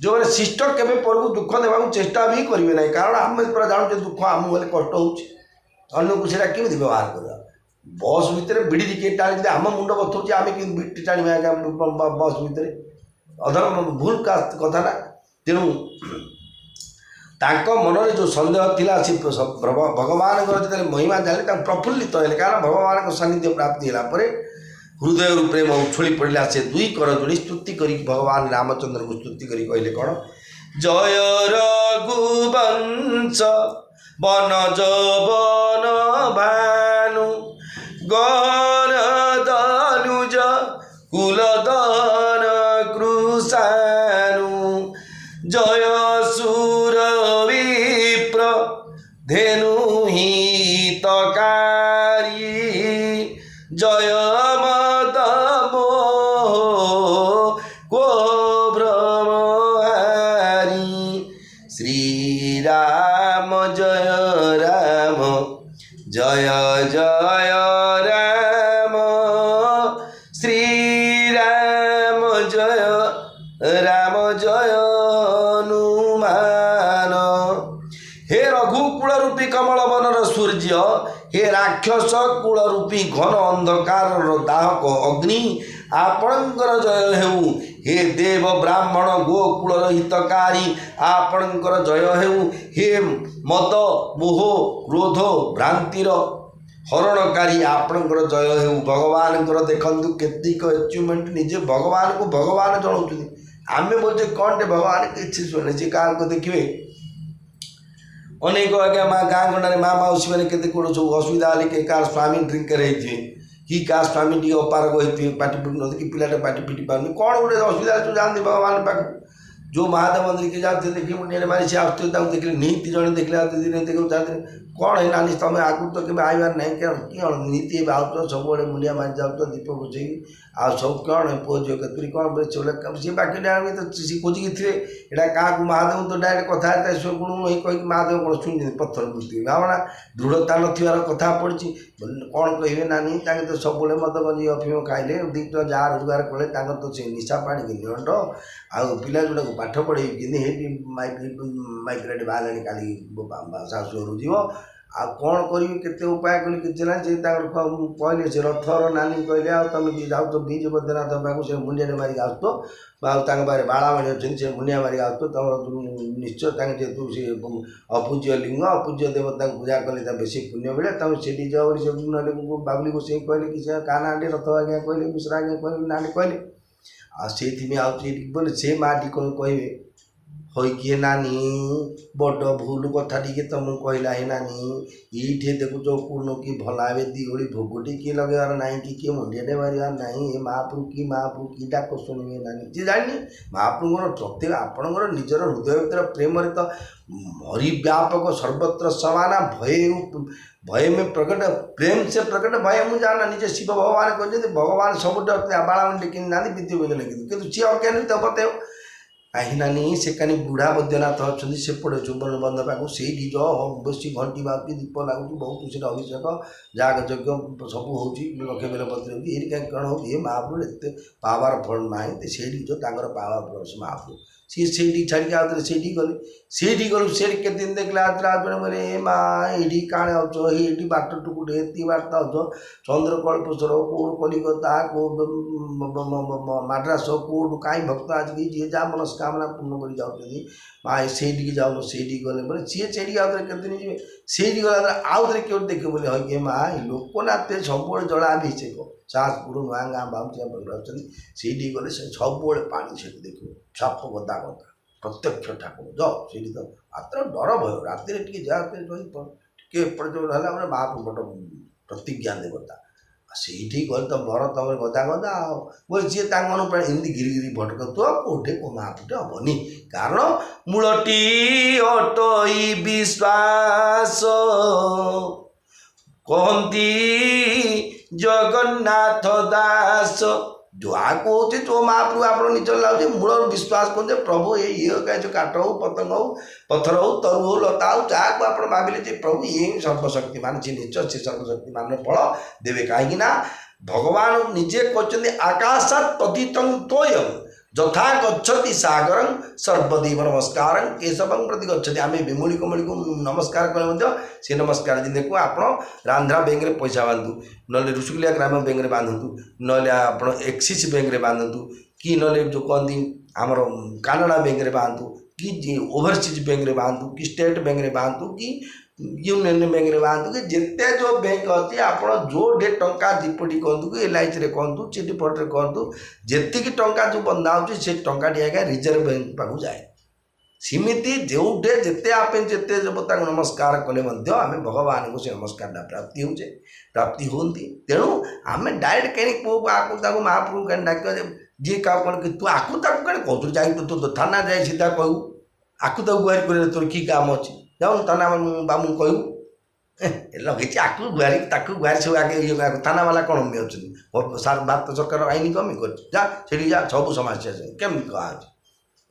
ଯେଉଁମାନେ ଶିଷ୍ଟ କେବେ ପରକୁ ଦୁଃଖ ଦେବାକୁ ଚେଷ୍ଟା ବି କରିବେ ନାହିଁ, କାରଣ ଆମେ ପୁରା ଜାଣୁଛେ ଦୁଃଖ ଆମକୁ ହେଲେ କଷ୍ଟ ହେଉଛି, ଅନ୍ୟକୁ ସେଇଟା କେମିତି ବ୍ୟବହାର କରିବା। ବସ୍ ଭିତରେ ବିଡ଼ି ଟିକେ ଟାଣିଥିଲେ ଆମ ମୁଣ୍ଡ ବଥଉଛି, ଆମେ କିନ୍ତୁ ବିଡ଼ି ଟାଣିବା ଆଜ୍ଞା ବସ୍ ଭିତରେ, ଅଧର୍ମ ଭୁଲ କଥାଟା। ତେଣୁ ତାଙ୍କ ମନରେ ଯେଉଁ ସନ୍ଦେହ ଥିଲା ସେ ଭଗବାନଙ୍କର ଯେତେବେଳେ ମହିମା ଜାଣିଲେ ତାଙ୍କୁ ପ୍ରଫୁଲ୍ଲିତ ହେଲେ, କାରଣ ଭଗବାନଙ୍କ ସାନ୍ନିଧ୍ୟ ପ୍ରାପ୍ତି ହେଲା ପରେ ହୃଦୟରୁ ପ୍ରେମ ଉଛୁଳି ପଡ଼ିଲା। ସେ ଦୁଇ କର ଯୋଡ଼ି ସ୍ତୁତି କରି ଭଗବାନ ରାମଚନ୍ଦ୍ରଙ୍କୁ ସ୍ତୁତି କରି କହିଲେ କ'ଣ, ଜୟ ରଘୁବଂଶ ବନ ଯୌବନ ଭାନୁ, ଗଣ ଦନୁଜ କୁଲଦନ କୃଷାନୁ, ଜୟ ସୁର ବିପ୍ର ଧେନୁ হিতকারী, জয় মদ মোহ কো ভ্রমহারি, শ্রীরাম জয় রাম জয় জয় রাম, শ্রীরাম জয় রাম জয় হনুমান। हे रघुकूल रूपी कमल बनर सूर्य, हे राक्षस कूल रूपी घन अंधकार दाहक अग्नि, आपणकर जय हेउ। हे देव ब्राह्मण गोकुल हितकारी, आपणकर जय हेउ। हे मद मोह क्रोध भ्रांतिर हरणकारी, आपणकर जय हेउ। भगवान देखु केतिक अचिवमेंट, निजे भगवान को भगवान जनाऊँ, आम बोलते कौन टे भगवान किसी शुणे सी क्या देखिए अनेक आज्ञा माँ गाँ गंडे माँ मौसी मैंने केते कौन सब असुविधा हेल्ले कि क्या स्वामी ड्रिंकर होते कि क्या स्वामी टी अपारग होते पाटी पिटी न कि पिलाटे पाटी पिटी पार कौन गोटे असुविधा तू जाती भगवान पाक जो महादेव मंदिर के जाते देखिए मुंडिया मारी से आसते देखिए नीति जड़े देखले दिन देखो जाते कौन है नानी तुम आगु तो केवे आइबार ना क्या नीति आउट सब मुंडिया मारी जाऊ दीप बुझे आ सब कौन है पुओ झील कतरी कौन सी बाकी तो सी खोजिकी थे यहाँ क्या महादेव तो डायरेक्ट कथा गुण नहीं कही महादेव कौन शुणी पत्थर बुझे भावना दृढ़ता नार कथा पड़ी कौन कहे नानी तो सब मद गंजी अफिम खाइले दी टका जहाँ रोजगार कले तो से निशा पानी कि निंट आउ पिला जोटा पाठ पढ़े कि माइग्रेट बाहर काली शाशुर जीव आ कौन करी केते उपाय कली कि ना से कहले से रथर नानी कहले आ तुम जाऊ तो बीज बद्रीनाथ पाक से मुंडिया मारिक आसतो पाखे बाड़ामणि अच्छे से मुंडिया मारिक आसतो तुम निश्चय जेहतु से अपूज्य लिंग अपूज्य देवता पूजा कले बेसी पुण्य मिले तुम से जाओ बाबुली को से कहले कि क्या ना रथ आज्ञा कहले मिश्रा आज्ञा कहले ना कहले से बोले से माटी कौन कहे हो किए नानी बड़ भूल कथा टी तुम कहला है नानी ये देखुच कौन कि भला ए दिगोड़ी भोगटी किए लगेबार ना कि किए मुंडिया मारिबार ना ये महाप्रभु कि डाक शुणे नानी जी जानी महाप्रभुर प्रत्येक आपणकर निजर हृदय भर प्रेम तो हरिव्यापक सर्वत्र समाना भय में प्रकट प्रेम से प्रकट भय मुझे जाना निजे शिव भगवान कहते भगवान सब बाड़ामणि लेकिन ना विद्युत बजे कि सी अज्ञानी तो बताओ कहीं नानी से कहीं बुढ़ा बद्यनाथ अच्छा से पड़े चुबन बंध पाक से बेसी घंटी बाकी दीप लगुच बहुत से अभिषेक जाग यज्ञ सब हो लक्ष्य बेलपत्र होती कौन हो महाप्रभु एत पावर फल ना से पावर फल महाप्रभु सी से छाड़ी आउे से गले से गलु से केते दिन देखला आउे बोले ए माँ ये काणे आउच ये बाट टुकुटे ये बाट आउच चंद्रकल्पेश्वर कौट कलिकता कौट मद्रास कौट कहीं भक्त आज जी जहाँ मनस्कामना पूर्ण कर जाऊँगी माँ से जाऊन से गले बोले सी से आउे केते दिन जी से गला आउ थे क्यों देखे बोले हे माँ लोकनाथ सब जड़ा भी से सासपुर नुआ गाँ बाबू से गले सब पानी से देखो साप गदा गदा प्रत्यक्ष ठाकुर जाओ से तो मात्र डर भय राति टे जापे महाप्रभुट प्रतिज्ञा देवता से गले तो बर तुम गदा गदा बोले जी मन प्राण एमती गिरी भटक तो कौटे को महापुटे हेनी कारण मूलटी अटई विश्वास कहती जगन्नाथ दास जो आको होते जो महाप्रभु आप निज लागे मूल विश्वास करते प्रभु ये जो काठ हो पतंग हो पत्थर हो तरु हो लता हो जहाँ को आप भाविले प्रभु ये सर्वशक्तिमान जी निश्चय से सर्वशक्तिमान फल देवे कहीं भगवान निजे कहते आकाशात पतितं तोयं यथा गच्छति सागर सर्वदेव नमस्कार केशवं प्रति गच्छति आम विमुड़ी कमड़ी को नमस्कार कले से नमस्कार जी देखो आप रांध्रा बैंक में पैसा बांधु ना ऋषिकुलिया ग्राम बैंक में बांधतु ना आप एक्सिस बैंक में बांधतु कि ना जो कहती आमर कानाडा बैंक में बांधतु कि ओवरसीज बैंक में बांधतु कि स्टेट बैंक में बांधतु कि यूनियन बैंक में बांधतु कि जिते जो बैंक अच्छी आप जो डे टंका दीपटी कहतु कि LIC रे कहतु चिटीफंड रे कहतु जी टंका जो बंधा हो टंका आज्ञा रिजर्व बैंक पाक जाए सीमिति जो डे जिते आप जिते देवता नमस्कार कले आम भगवान को से नमस्कार प्राप्ति होचे प्राप्ति होती तेणु आम डायरेक्ट कहीं पुआ महाप्रभु कहीं डाक जी क्या कौन कि तू आकू ताकू कहीं कहतु जा तो थाना जाए सीधा कहू आकू ताकू गुहारी कर तोर कि काम अच्छी जाऊँ थाना बाबू कहू लगे आकू गुहारी ताकू गुहारी सब आगे ये थाना वाला कौन अच्छे भारत सरकार आईन कमी कर जा जा सब समस्या केमी कहा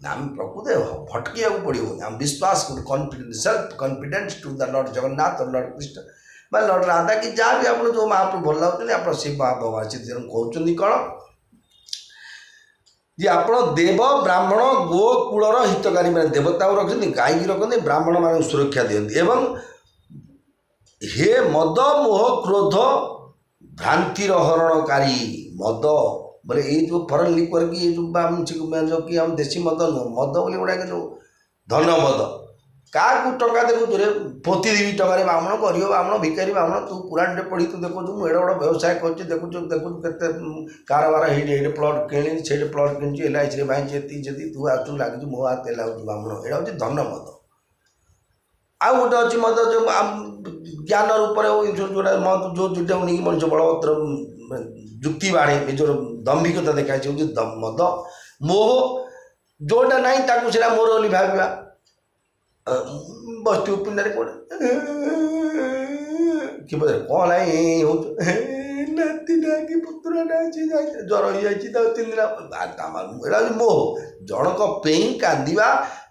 आम प्रकृत भटक पड़ो आम विश्वास confidence self confidence to the lord Jagannath और लॉर्ड कृष्ण बा लॉर्ड राधा कि जहाँ भी आप जो महाप्रभु भल लगते आप शिव भगवान से कहते कौन जे आप देव ब्राह्मण गोकूलर हितकारी मैंने देवता रखते गाई रखते ब्राह्मण मान सुरक्षा दिखती एवं हे मद मोह क्रोध भ्रांतिर हरणकारी मद बोले ये जो फॉरेन लिक्वर की ये जो कि हम देशी मद नुह मद बोले गुड़ा जो धन मद क्या टंका देखु रे पोती देवी टकर ब्राह्मण गरीब ब्राह्मण भिकारी ब्राह्मण तू पुराण पढ़ी तू देखु मुझे बड़ा व्यवसाय कर देखु देखु के कारबार ये प्लट किणी से प्लट कि LIC रे भाई जी तू आसू लगे मो हाथ लगे ब्राह्मण यहाँ हूँ धन मद आउ गोटे अच्छी मद जो ज्ञान रूप जोटा मत जो जोटा नहीं मनुष्य बलभद्र जुक्ति बाढ़े निजर दम्भिकता देखाई मद मोह जोटा नहीं ताकू से मोर बोली भाविया बस पिंडारे कौन कि कौन है हो नातीटा कि पुत्रटा ज्वर हो जाए 3 दिन मोह जनक कांदा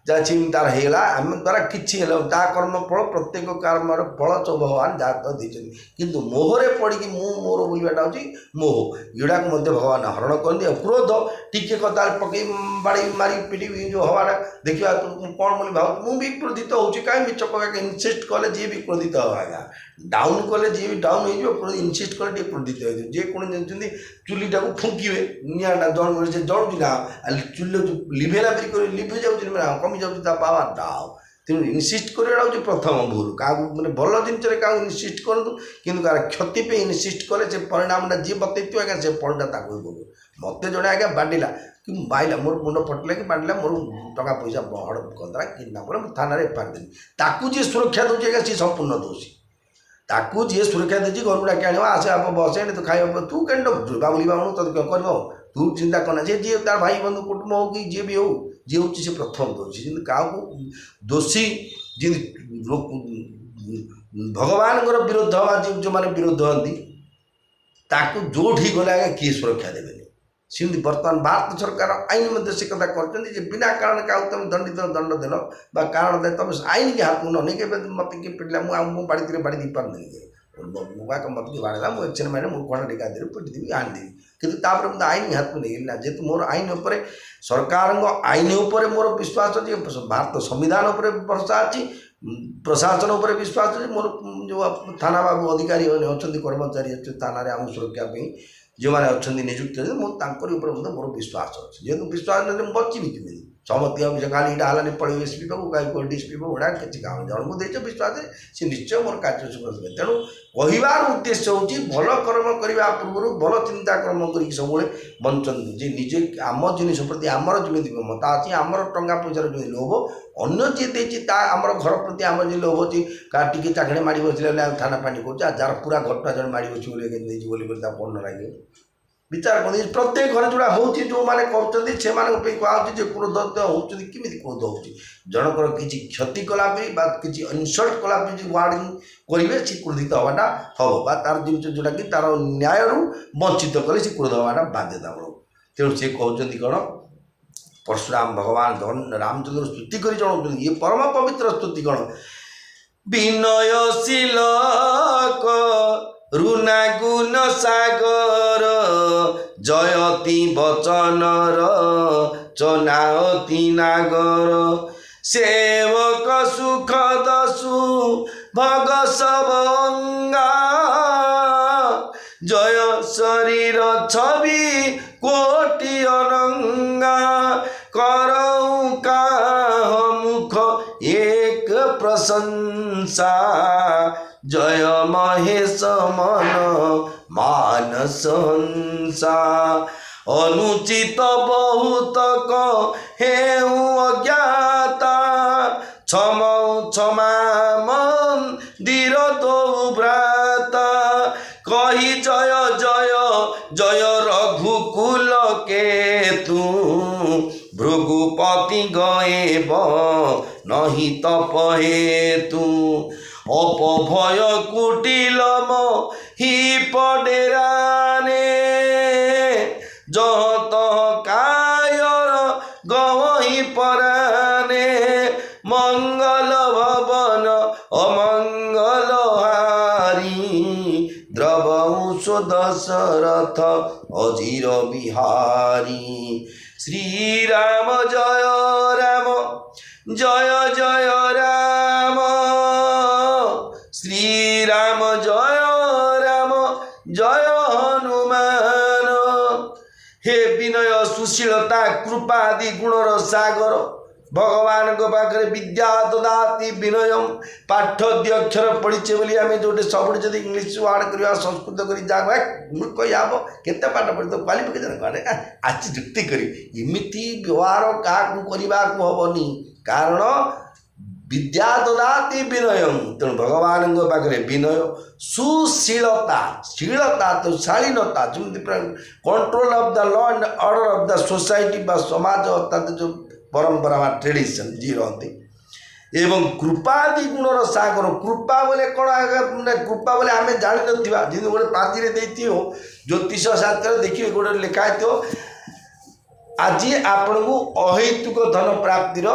जहाँ तार है आम द्वारा किसी कर्म फल प्रत्येक कर्मर फल तो भगवान जहाँ तो देते किंतु मोहरे पड़ी मोर बोलवाटा हूँ मोह युड़ा को भगवान हरण करते क्रोध टिके कदा पकई बाड़ी मारी पिटी जो हवाटा देखा कौन बोली भाव मुझे क्रोधित हो कहीं मिच पका इनसिस्ट कले जी भी क्रोधित हो आज्ञा डाउन कले जी भी डाउन हो इनसिस्ट कले क्रोधित हो जे कौन जानते चुलीटा को फुंके निआटा जड़ से जड़ुची ना चुली लिभेला बिरी लिभे जाऊँ कमी जाऊँ पावर डाउ तेणु इनसिस्ट करवा हूँ प्रथम भूल क्या मैंने भल जिनस क्या इनसिस्ट करूँ कि क्षति पे इनसिस्ट कले से परिणामटा जी बतई आज्ञा से फलटा मत जड़े आज्ञा बांटिला कि माइला मोर मुंड फटला कि बांटिला मोर टका पैसा हड़ करदा कि थाना एफआईआर देनी ताकू जी सुरक्षा दूसरी आज्ञा सी संपूर्ण दोषी ताकू जी सुरक्षा देती घर डाक आने आसे आप बस तो खाଇବା तू कहीं बाबुली बाबू तो कर तू चिंता करना जी तार भाई बंधु कुटुंब हो कि जी भी हो जी हूँ से प्रथम दोषी क्या दोषी जी भगवान विरोध हवा जो मैंने विरोध हमें ताकू जो गले आगे किए सुरक्षा देवे सेमती बर्तमान भारत सरकार आईन मध्य से कथा कर बिना कारण क्या तुम दंडित दंड देन कारण तुम आईन के हाथ में नहीं मत किए पिला मुझे बाड़ी दी पार नहीं ମୋତେ ବାଡ଼େଇଲା ମୁଁ ଏକ୍ସରେ ମାରେ ମୁଁ ଖଣ୍ଡ ଟେକା ଦେବି ପିଟିଦେବି ଆଣିଦେବି କିନ୍ତୁ ତାପରେ ମୁଁ ଆଇନ ହାତକୁ ନେଇଗଲି ନା ଯେହେତୁ ମୋର ଆଇନ ଉପରେ ସରକାରଙ୍କ ଆଇନ ଉପରେ ମୋର ବିଶ୍ୱାସ ଅଛି ଭାରତ ସମ୍ବିଧାନ ଉପରେ ଭରସା ଅଛି ପ୍ରଶାସନ ଉପରେ ବିଶ୍ୱାସ ଅଛି ମୋର ଯେଉଁ ଥାନା ବାବୁ ଅଧିକାରୀ ଅଛନ୍ତି କର୍ମଚାରୀ ଅଛନ୍ତି ଥାନାରେ ଆମ ସୁରକ୍ଷା ପାଇଁ ଯେଉଁମାନେ ଅଛନ୍ତି ନିଯୁକ୍ତ ମୁଁ ତାଙ୍କରି ଉପରେ ମଧ୍ୟ ମୋର ବିଶ୍ୱାସ ଅଛି ଯେହେତୁ ବିଶ୍ୱାସ ନେଲେ ମୁଁ ବଚିବି କେମିତି ସମସ୍ତେ ଭାବୁଛ ଖାଲି ଏଇଟା ହେଲାନି ପଳେଇବେ ଏସ୍ପି ପାଖକୁ କାହିଁ ଡିଏସ୍ପି ପାଖକୁ ଏଇଟା କିଛି କାମ ଜଣକୁ ଦେଇଛ ବିଶ୍ୱାସରେ ସେ ନିଶ୍ଚୟ ମୋର କାର୍ଯ୍ୟ ସୁଖ ତେଣୁ କହିବାର ଉଦ୍ଦେଶ୍ୟ ହେଉଛି ଭଲ କର୍ମ କରିବା ପୂର୍ବରୁ ଭଲ ଚିନ୍ତା କର୍ମ କରିକି ସବୁବେଳେ ବଞ୍ଚନ୍ତୁ ଯେ ନିଜେ ଆମ ଜିନିଷ ପ୍ରତି ଆମର ଯେମିତି ମମତା ଅଛି ଆମର ଟଙ୍କା ପଇସାର ଯେମିତି ଲୋଭ ଅନ୍ୟ ଯିଏ ଦେଇଛି ତା ଆମର ଘର ପ୍ରତି ଆମର ଯେ ଲୋଭ ଅଛି କାହା ଟିକେ ଚାଖେଡ଼େ ମାଡ଼ି ବସିଲେ ଆମେ ଥାନା ପାଣି କରୁଛୁ ଆଉ ଯାହାର ପୁରା ଘରଟା ଜଣେ ମାଡ଼ି ବସି ବୋଲି ଦେଇଛି ବୋଲି ତା ପର୍ଣ୍ଣ ଲାଗିବ ବିଚାର କରନ୍ତି ପ୍ରତ୍ୟେକ ଘରେ ଯେଉଁଟା ହେଉଛି ଯେଉଁମାନେ କରୁଛନ୍ତି ସେମାନଙ୍କ ପାଇଁ କୁହାହେଉଛି ଯେ କ୍ରୋଧ ହେଉଛନ୍ତି କେମିତି କ୍ରୋଧ ହେଉଛି ଜଣଙ୍କର କିଛି କ୍ଷତି କଲା ପାଇଁ ବା କିଛି ଇନସଲ୍ଟ କଲା ପାଇଁ ଯେଉଁ ୱାର୍ଡ଼ିଂ କରିବେ ସେ କ୍ରୋଧିତ ହେବାଟା ହେବ ବା ତାର ଜିନିଷ ଯେଉଁଟାକି ତାର ନ୍ୟାୟରୁ ବଞ୍ଚିତ କଲେ ସେ କ୍ରୋଧ ହେବାଟା ବାଧ୍ୟତାମୂଳକ ତେଣୁ ସେ କହୁଛନ୍ତି କ'ଣ ପରଶୁରାମ ଭଗବାନ ରାମଚନ୍ଦ୍ର ସ୍ତୁତି କରି ଜଣାଉଛନ୍ତି ଇଏ ପରମ ପବିତ୍ର ସ୍ତୁତି କ'ଣ ବିନୟଶୀଳ ରୁନାଗୁଣ ସାଗର ଜୟତି ବଚନର ଚନାଅତି ନାଗର ସେବକ ସୁଖ ଦସୁ ଭଗ ସବଙ୍ଗା ଜୟ ଶରୀର ଛବି କୋଟି ଅନଙ୍ଗା କରଉ କାହ ମୁଖ ଏକ ପ୍ରଶଂସା জয় মহেশ মন মানস হংসা অনুচিত বহুতক হেউ অজ্ঞাতা ছমৌ ছমা মন্দির দৌ ভ্রাতা কহি জয় জয় জয় রঘুকুল কেতু ভৃগুপতি গয়েব নহি তপ হেতু অপভয় কুটিলম হি পডেরানে যত কায়র গহি পরানে মঙ্গল ভবন অমঙ্গল হারি দ্রবংশ দশরথ অজির বিহারী শ্রীরাম জয় রাম জয় জয় রাম শ্রীরাম জয় রাম জয় হনুমান হে বিনয় সুশীলতা কৃপা আদি গুণর সাগর भगवान को पाखे विद्या ददाति विनयम पाठ दी अक्षर पढ़ीचे बोली आम जो सब जब इंग्लीश वार्ड करवा संस्कृत कर मूर्ख याब केते पाठ पढ़ी तो क्वालिफिकेशन कड़े आज जुक्ति करी इमिति व्यवहार क्या करने को हेनी कारण विद्या ददाति विनयम तेणु भगवान पाखे विनय सुशीलता शीलता तो शालीनता जमी control of the law and order of the society बा समाज अर्थात जो परंपरा बा ट्रेडिशन जी रहती एवं कृपादि गुणर सागर कृपा बोले कौन कृपा बोले आम जान ना जी गोटे पाती देती हो ज्योतिष शास्त्र देखिए गोटे लिखाई थो आज आपण को अहैतुक धन प्राप्तिर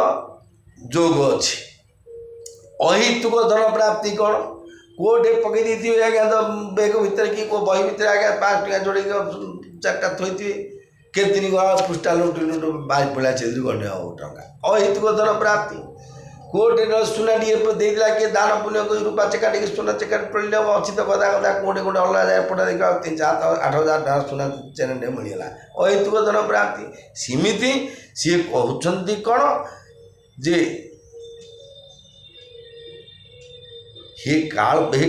जोग अच्छी अहैतुक धन प्राप्ति कौन कोटे पकई दी आज्ञा तो बैग भितर कि बही भितर आज्ञा 5 टका जोड़ 4टा थोड़ी के दिन पृष्ठा लुट लुट बाहर पड़ा चल गंडे टका अहैतुक धन प्राप्ति कोटे सुना देला किए दान पुण्य कर रूपा चेका टे सुना चेका पड़े अच्छी तो कदा कदा कोटे कोटे अलग जाए पटा देखा 3-7-8,000 टका सुना चेन मिलगला अहैतुक धन प्राप्ति सेमती सी कहते कौन जे हे काल हे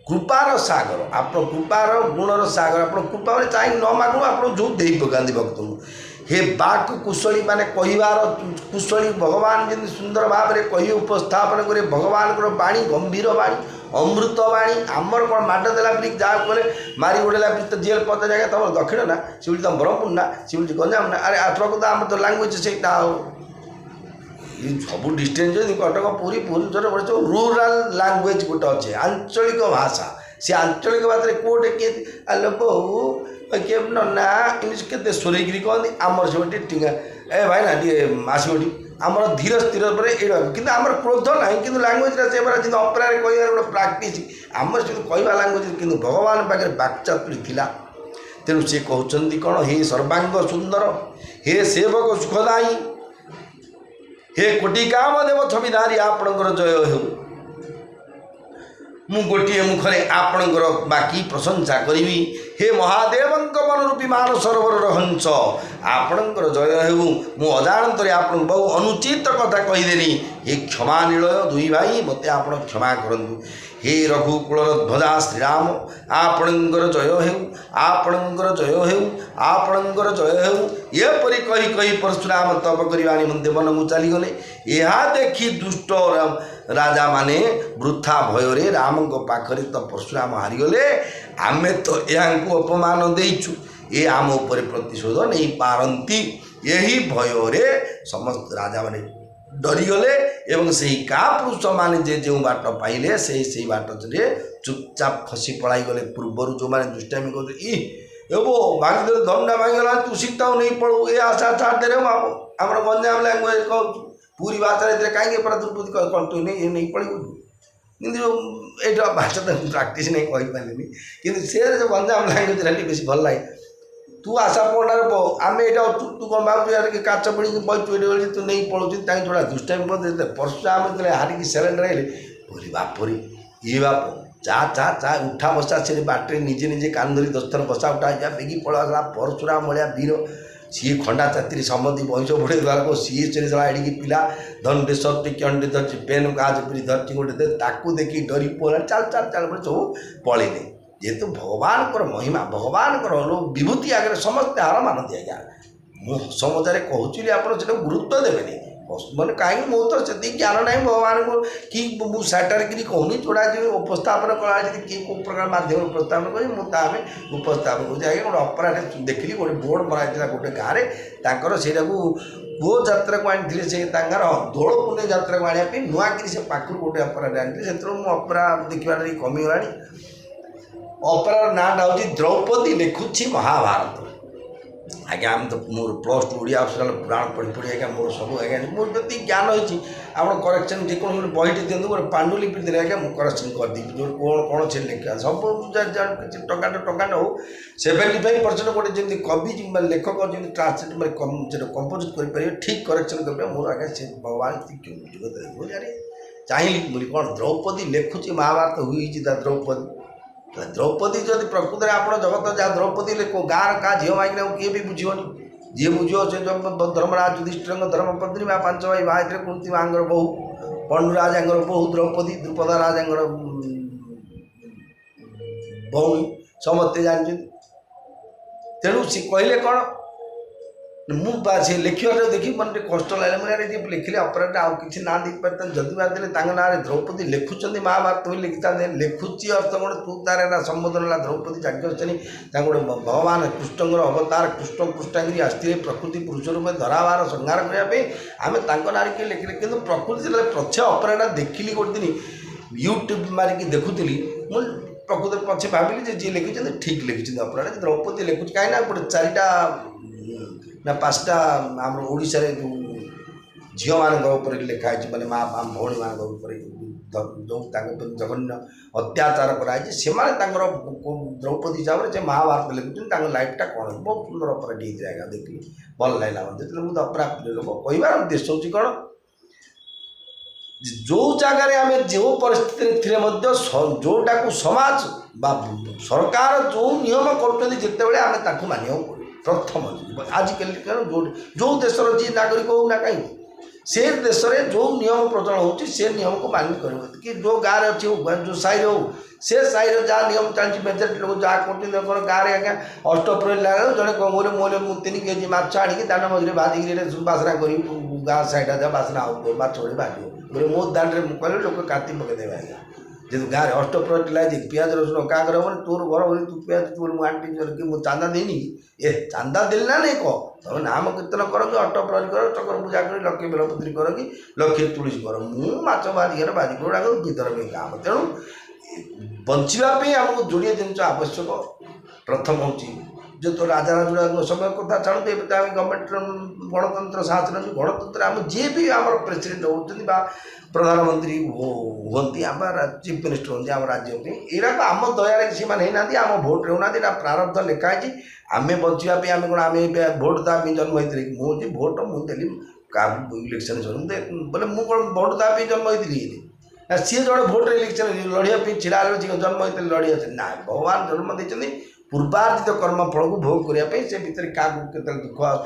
कृपार सागर आप कृपार गुणर सागर आप कृपा में चाहिए न मागू आप जो दे पकाती भक्त हे बाक कुशली माने कहबार कुशली भगवान जमी सुंदर भाव में कही उपस्थापन करे भगवान बाणी गंभीर बाणी अमृत बाणी आमर कौन माड देला जहाँ कहे मारी उड़ेला तो जेल पद जगह तुम दक्षिण ना सी तुम ब्रह्मपुर ना सी गंजाम ना अरे आठ तो आम तो लांगुएज से सब डिस्टेंस कटक पूरी भुवनेश्वर पड़े रूराल लांगुएज गोटे अच्छे आंचलिक भाषा सी आंचलिक भाषा कोटे किए बहु किए ना इंग्लीश के सोरेगिरी कहते आमर सब टीका ए भाई ना टे आसो आमर धीर स्थिर पर ये कि आमर क्रोध ना कि लांगुएज से अपेरा कह गोटे प्राक्ट आमर जो कहवा लांगुएज कि भगवान पाखे वाक्चातुरी थिला तेणु सी कहते कौन हे सर्वांग सुंदर हे सेवक सुखदायी हे कोटि कामदेव छविधारी आपणकर जय हो मु गोटे मुखरे आपणकर बाकी प्रशंसा करी हे महादेवंक मनरूपी मान सरोवर हंस आपणकर जय हो मु अजाणत आपन बहु अनुचित कथा कहीदेली हे क्षमा निलय दुई भाई मत आप क्षमा करंतु हे रघुकुलर ध्वजा श्रीराम आपणकर जय हो आपणकर जय हो आपणकर जय हो एपरी कही कही परशुराम तप करवा निमंते मन को चलीगले यह देखी दुष्ट राजा माने वृथा भय राम पाखरे तो परशुराम हारीगले आमे तो यहाँ अपमान देचु ये आम उपर प्रतिशोध नहीं पारती यही भय समस्त राजा माने डरीगले एवं से का पुरुष माने जे जो बाट पाइले से बाट से चुपचाप खसी पलाई गले पूर्वर जो मैंने दुष्टामी कहते एवो भागीदेव दंडा भागीगला तू सीता नहीं पड़ू ये आशा छाड़ते रे आम गंजाम लैंग्वेज कहूँ पूरी भाषा कहीं द्रुपदी कंटू नहीं पड़ू कि ये भाषा तो प्राक्ट नहीं कहीपारे कि जो गंजाम लैंग्वेज बेस भल लगे तू आशा पड़ार आम यहाँ तू कौन भाव काच पड़ी बचु तू नहीं पड़ू थोड़ा दुष्टामी परशुराम जो हारिकी सरेंडर है बोली बापरी ये बाप चा चा चा उठा बसा से बाटे निजे निजे कान धरी 10 थर बसा उठा जा बेगी पड़ा परशुराम भाया वीर सी खंडा चात्री समधि बंश बुड़े द्वारा सी से एडिकी पिला दंडे सर्टी कंडे धरती पेन गाज पी धरती गोटे ताकू देखी डरी पड़ा चाल चाल चाल सब पलैले जेहेतु भगवान महिमा भगवान विभूति आगे समस्ते हार मानती आज्ञा मुझे मजारे कहूँ आप गुरुत्व देवे मैंने कहीं मो तो से ज्ञान ना भगवान को कि मुझे साटारिक कहूनी थोड़ा जो उपस्थापन करा किए कौ प्रकार मध्यम उपस्थापन करी मुझे उपस्थापन कर गोटे अपराध देखिली गोटे बोर्ड मराई गोटे गाँव में से गो जात्रा को आनी से दोल पुणे जात्रा को आने नुआकि से पाखर गोटे अपराध आनी से अपरा देखा कमिगला अपरार नाटा हूँ द्रौपदी लिखुची महाभारत आज्ञा आम तो मोर +2 ओडिया अक्षर पुराण पढ़ी पढ़ी आज्ञा मोर सब आज्ञा मोर जी ज्ञान होती आप करेक्शन जो कौन बहीटे दिखाँ गोटे पांडुलिपि दे आज्ञा मुझे करेक्शन करदी जो कौन कौन से लिखा सब टका हो 75% गोटे जमी कवि लेखक जमी ट्रांसलेट कंपोज कर ठीक करेक्शन कर मोर आज्ञा से भगवान जुगत चाहिए बोली कौन द्रौपदी लिखुची महाभारत हुई द्रौपदी द्रौपदी जदि प्रकृत में आप जगत जहाँ द्रौपदी गाँव का झील मांगे किए भी बुझे जी बुझो से धर्मराज युधिष्ठिर धर्मपत्नी 5 भाई भाई कुंती मांगर बहु पंडुराजांगर बहु द्रौपदी द्रुपद राजांगर भौणी समस्ते जानते तेणु सी कहले कौन मुझे लिखा देखी मन कष्ट लगे मुझे लिखिले अपराध आउ कि ना दे पारे जदि बादे ना द्रौपदी लिखुं महाभारत भी लिखी था लिखुची अर्थ गोटे तू तार संबोधन है द्रौपदी जाज्ञसेनी गोटे भगवान कृष्ण अवतार कृष्ण कृष्णागिरी आसते प्रकृति पुरुष रूप धरावार संहार करने आम ना किए लिखिले कि प्रकृति पछे अपराध देखिली गोटे दिन यूट्यूब मारिकी देखुली मुझे प्रकृत पछे भाविली जी लिखी ठीक लिखी अपराध द्रौपदी लिखुची कहीं गोटे 4टा ना 5टा आम ओडिशा रे जो झील मान लिखाई मैंने माँ भौणी मान जो जघन्य अत्याचार कराई से द्रौपदी हिसाब से महाभारत लिखुन लाइफटा कौन बहुत सुंदर अपराध होती आज्ञा देखिए भल लगला जो मुझे अपराध लोक कहबार उद्देश्य हूँ कौन जो जगार आम जो परिस्थिति जोटा को समाज सरकार जो नियम करते आम मानिया प्रथम आजिकल जो देशर जी नागरिक हो ना कहीं से देश में जो नियम प्रचलन होती से नियम को मानि कर कि जो गाँव में अच्छी जो साई हो से साई जहाँ नियम चलती मेजोरिटी लोग जहाँ कर गाँव में आज्ञा अष्टप्रहरी लगे जड़े मोले मोले 3 केजी माछ आनिक दान मझे भाजिक बासना कर गाँव साइड जहाँ बासना माछ गोटे भाज बोले मो दाण्ड में कहले लोग काटी पकईदेवे आज्ञा जेहतु गाँव में अष्टप्रहरी लगे पियाज रसुण क्या कर तोर घर बोली तू पियाज तू आंटी कि मुझे चांदा देनी ए चांदा दिल ना नहीं कह तुम नाम कीर्तन कर कि अष्टप्रहरी कर चक्र पूजा कर लक्ष्मी बेलपत्री कर कि लक्ष्मी तुलसी कर मुझ बाजिकर बाजिक गुड़ा भीतर में काम तेणु बचापी आमको जोड़े जिन आवश्यक प्रथम हूँ जो तो राजा राजुड़ा समय कथा छाड़ू आम गवर्नमेंट गणतंत्र शासन गणतंत्र आम जी भी आम प्रेसिडेंट होती प्रधानमंत्री होती आम चीफ मिनिस्टर होती आम राज्य यहाँ आम दयार सी मैंने आम भोट रोना प्रारब्ध लिखाई आम बचापी आम कौन आम भोट देवाई जन्म होती मुझे भोट मुझे इलेक्शन बोले मुझे कौन भोट देवाई जन्म होती सी जो भोट इलेक्शन लड़ाई छिड़ा जन्म होते लड़ी ना भगवान जन्म देते पूर्वार्जित कर्म फल को भोग करने से भितर क्या दुख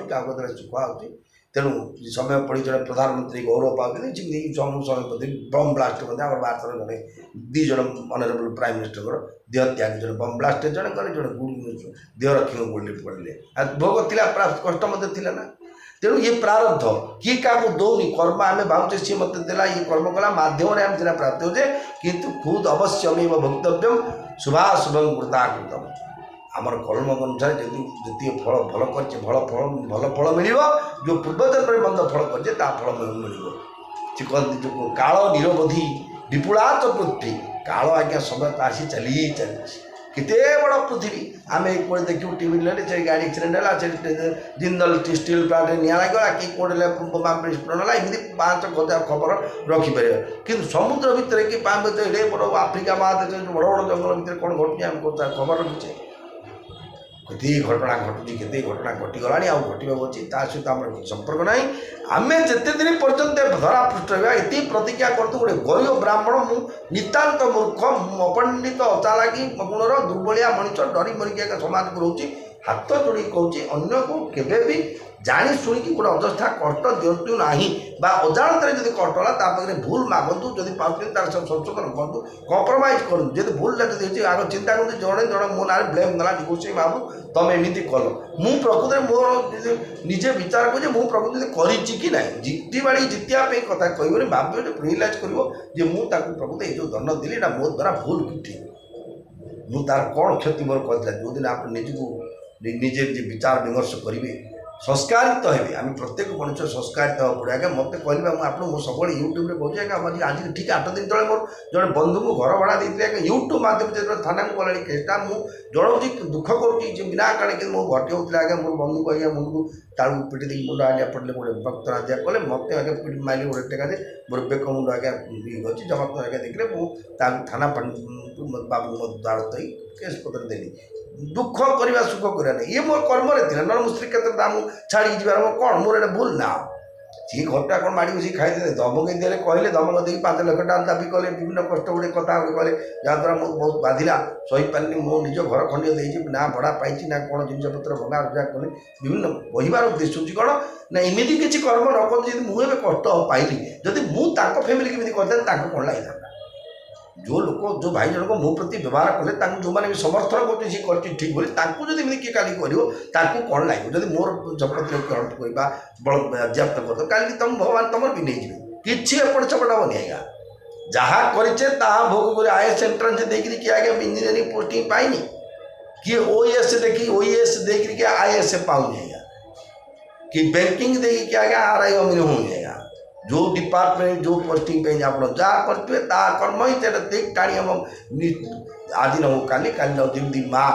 क्या सुख आती तेणु समय पड़ी जो प्रधानमंत्री गौरव पाते समय बम ब्लास्ट भारत जड़े दीज अनरेबल प्राइम मिनिस्टर देह त्याग जो बम ब्लास्ट जड़े कले जो देह रक्षी गोली पड़े भोग थी कष्ट थी ना तेणु ये प्रारब्ध किए क्या दौनी कर्म आम भावचे सी मत देला ये कर्म कला मध्यम आम सीना प्राप्त होचे किंतु खुद अवश्यमेव भोक्तव्यम शुभाशुभम कृताकृतम आमर कर्म अनुसार जी फल भल कर फल मिल जो पूर्वजन्म में बंद फल कर फल मिल कहते जो काल निरवधि विपुला च पृथ्वी काल आज्ञा समय तो आसी चली केते बड़ पृथ्वी आम एक देखू टीवी से गाड़ी एक्सीडेंट है जिंदल स्टील प्लांट निआ लगला कि कौटे विस्फोरण है एमती 5,000 खबर रखिपर कि समुद्र भितर कि एडे बड़ आफ्रिका महादेश बड़ बड़ जंगल भितर कौन घटुची आम खबर रखीचे केते घटना घटुची केते घटना घटीगला घटक अच्छी सहित आम संपर्क ना आम जिते दिन पर्यंत धरा पृष्ठ रहा ये प्रतिज्ञा कर गोटे गरीब ब्राह्मण मु नितांत मूर्ख अपंडित अचालाकी गुणर दुर्बलिया मनीष डरी मरिक समाज को रोचे हाथ जोड़ी कहे अन्न को केवे भी जानी शुणी गोटे अजस्था कष्ट दिंतु ना अजाणत जब कष्ट है भूल मागतु जब पाते तार सब संशोधन करूँ कम्प्रोमाइज करूँ जब भूल होती आग चिंता करूँ जड़े जड़े मो ना ब्लेम गला निगोसी बाबू तुम एमती कल मु प्रकृत मोर निजे विचार करूँ मु प्रकृति कि ना जिति बाड़ी जितिया कथा कह भाव रियलाइज कर प्रकृत ये जो दंड देली मो द्वारा भूल कि ठीक मु तार कौन क्षति मोर कर जो दिन आप निजको निजे विचार विमर्श करेंगे संस्कारित हे आम प्रत्येक मनुष्य संस्कारित हाँ पड़े आगे मत कहले मुझे सब यूट्यूब कहूँ आगे आज ठीक 8 दिन तले मोर जो बंधु को घर भड़ा देते आगे यूट्यूब माध्यम से थाना को गला केसटा मुझे जन दुख करुँच बिना कारण मो घटी होता आगे मोर बंधु को आगे मुंड को ताड़ू पिटी दी मुंड आगे पड़े गोटे भक्त राजा कले मत आगे पिटी माइल गोटे टेका दे मोर बेक मुंड आगे अच्छी जब आगे देखले मुझे थाना बाबू मो द्वार थी केस पत्र देली दुख करवा सुख करवा नहीं ये मोर कर्म थी ना मुझे क्षेत्र दाम छाड़ी जबार मो कौन मोर भूल ना सी घरटा कौन माड़ी बस खाई धमक दे कहले धमक दे 5 लाख टका दाबी कले विभिन्न कष्ट गुड़े कथा कहले जहाँद्वारा मुझे बहुत बाधिला सही पारे मो निज घर खंड देती ना भड़ा पाई ना कौन जिनपतर भंगा रुजा कले विभिन्न कहबार उद्देश्य हूँ कौन ना एमती किसी कर्म न कर मुझे कष्ट पाइली जदि मुझे फैमिली केमी करता कौन लगी जो लोग जो भाई जनक मो प्रति व्यवहार कले जो मैंने भी समर्थन कर ठीक बोली जब किए काली कर कौन लगे जब मोर जबरदस्ती हेल्प करवा बल बाज्याप्त कर काली तुम भगवान तुम भी नहीं जी कि एपट सेपट हेनी आज्ञा जहाँ करे भोग कर आईएएस एंट्रांस देकर किए आगे इंजीनियरिंग पोस्टिंग पाइनि किए ओएस देखिए ओएस देकर आईएएस पाऊनी आज्ञा कि बैंकिंग देखिए आगे आरआई अमीन होनी आज्ञा जो डिपार्टमेंट जो पोस्टिंग पे आप जहाँ करते कर्म ही देख टाणी हम आज न हो काली न जमी माँ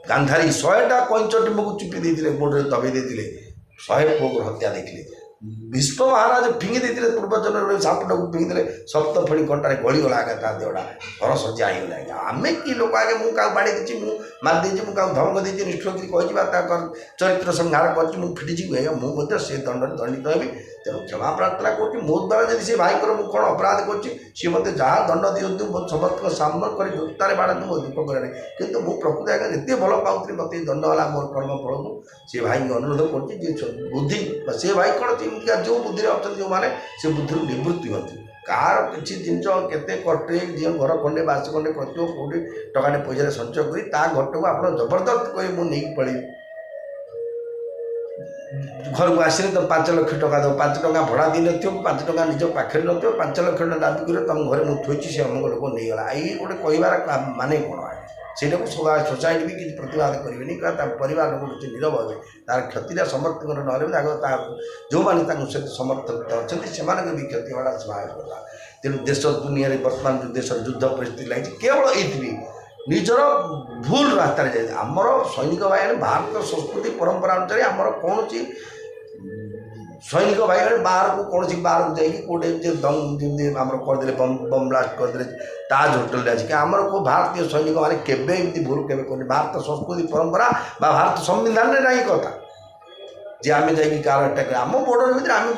गांधारी 100टा कंच टिम्बू चिपी देते गोड़े दबे देते 100 पुओर हत्या देखिले विश्व महाराज फिंगी देते पूर्वजन सापटा को फिंगी दे सप्त फणी कंटार गलीगला आगे ता देवड़ा घर सजा होगा आज्ञा आम कि लोक आगे मुझे क्या बाड़ी देती मार देती मुझे धमक देती निष्ठुर कह चरित्र संहार कर फिटिजी आज्ञा मुझे से दंड दंडित हेबी तेणु क्षमा प्रार्थना कर मो द्वारा जब से भाई को कौन अपराध कर मत जहाँ दंड दिखाँ समस्त सामना कर जोतार बाढ़ मो दुख करे कि मुझे प्रकृत आगे जिते भल पाऊँ मत दंड है मोर कर्म फल को सी भाई अनुरोध कर बुद्धि से भाई कौन जो बुद्धि अच्छा जो मैंने से बुद्धि निवृत्ति हूँ कार किसी जिन केते कटे जी घर खंडे बास खंडे कर कौटे टकाटे पैसा संचय कर घर को आप जबरदस्त कह मुझे पड़े घर को आसने तो 5 लाख टका दो 5 टका भड़ा दी न 5 टका निज पाखे न 5 लाख दाबी कर तुम घर मुझे थोची से अमुक लोक नहीं गला ये गोटे कहबार माने कौन से सोसाइटी भी किसी प्रतिवाद करेंगे क्या परिवार लोग किसी नीरव हे तार क्षति समर्थन ना जो मैंने समर्थक अच्छा से भी क्षति होगा स्वाभाविक होगा तेणु देश दुनिया वर्तमान जो देश युद्ध परिस्थिति लगी केवल ये ନିଜର ଭୁଲ ରାସ୍ତାରେ ଯାଇଥାଏ। ଆମର ସୈନିକ ଭାଇମାନେ ଭାରତ ସଂସ୍କୃତି ପରମ୍ପରା ଅନୁସାରେ ଆମର କୌଣସି ସୈନିକ ଭାଇମାନେ ବାହାରକୁ କୌଣସି ବାହାରକୁ ଯାଇକି କେଉଁଠି ଯେମିତି ଆମର କରିଦେଲେ ବମ୍ ବ୍ଲାଷ୍ଟ କରିଦେଲେ ତାଜ ହୋଟେଲରେ ଆସିକି ଆମର କେଉଁ ଭାରତୀୟ ସୈନିକମାନେ କେବେ ଏମିତି ଭୁଲ କେବେ କରୁନି। ଭାରତ ସଂସ୍କୃତି ପରମ୍ପରା ବା ଭାରତ ସମ୍ବିଧାନରେ ନାହିଁ କଥା ଯେ ଆମେ ଯାଇକି କାହାର ଆଟାକ୍ କରି ଆମ ବର୍ଡ଼ର ଭିତରେ ଆମେ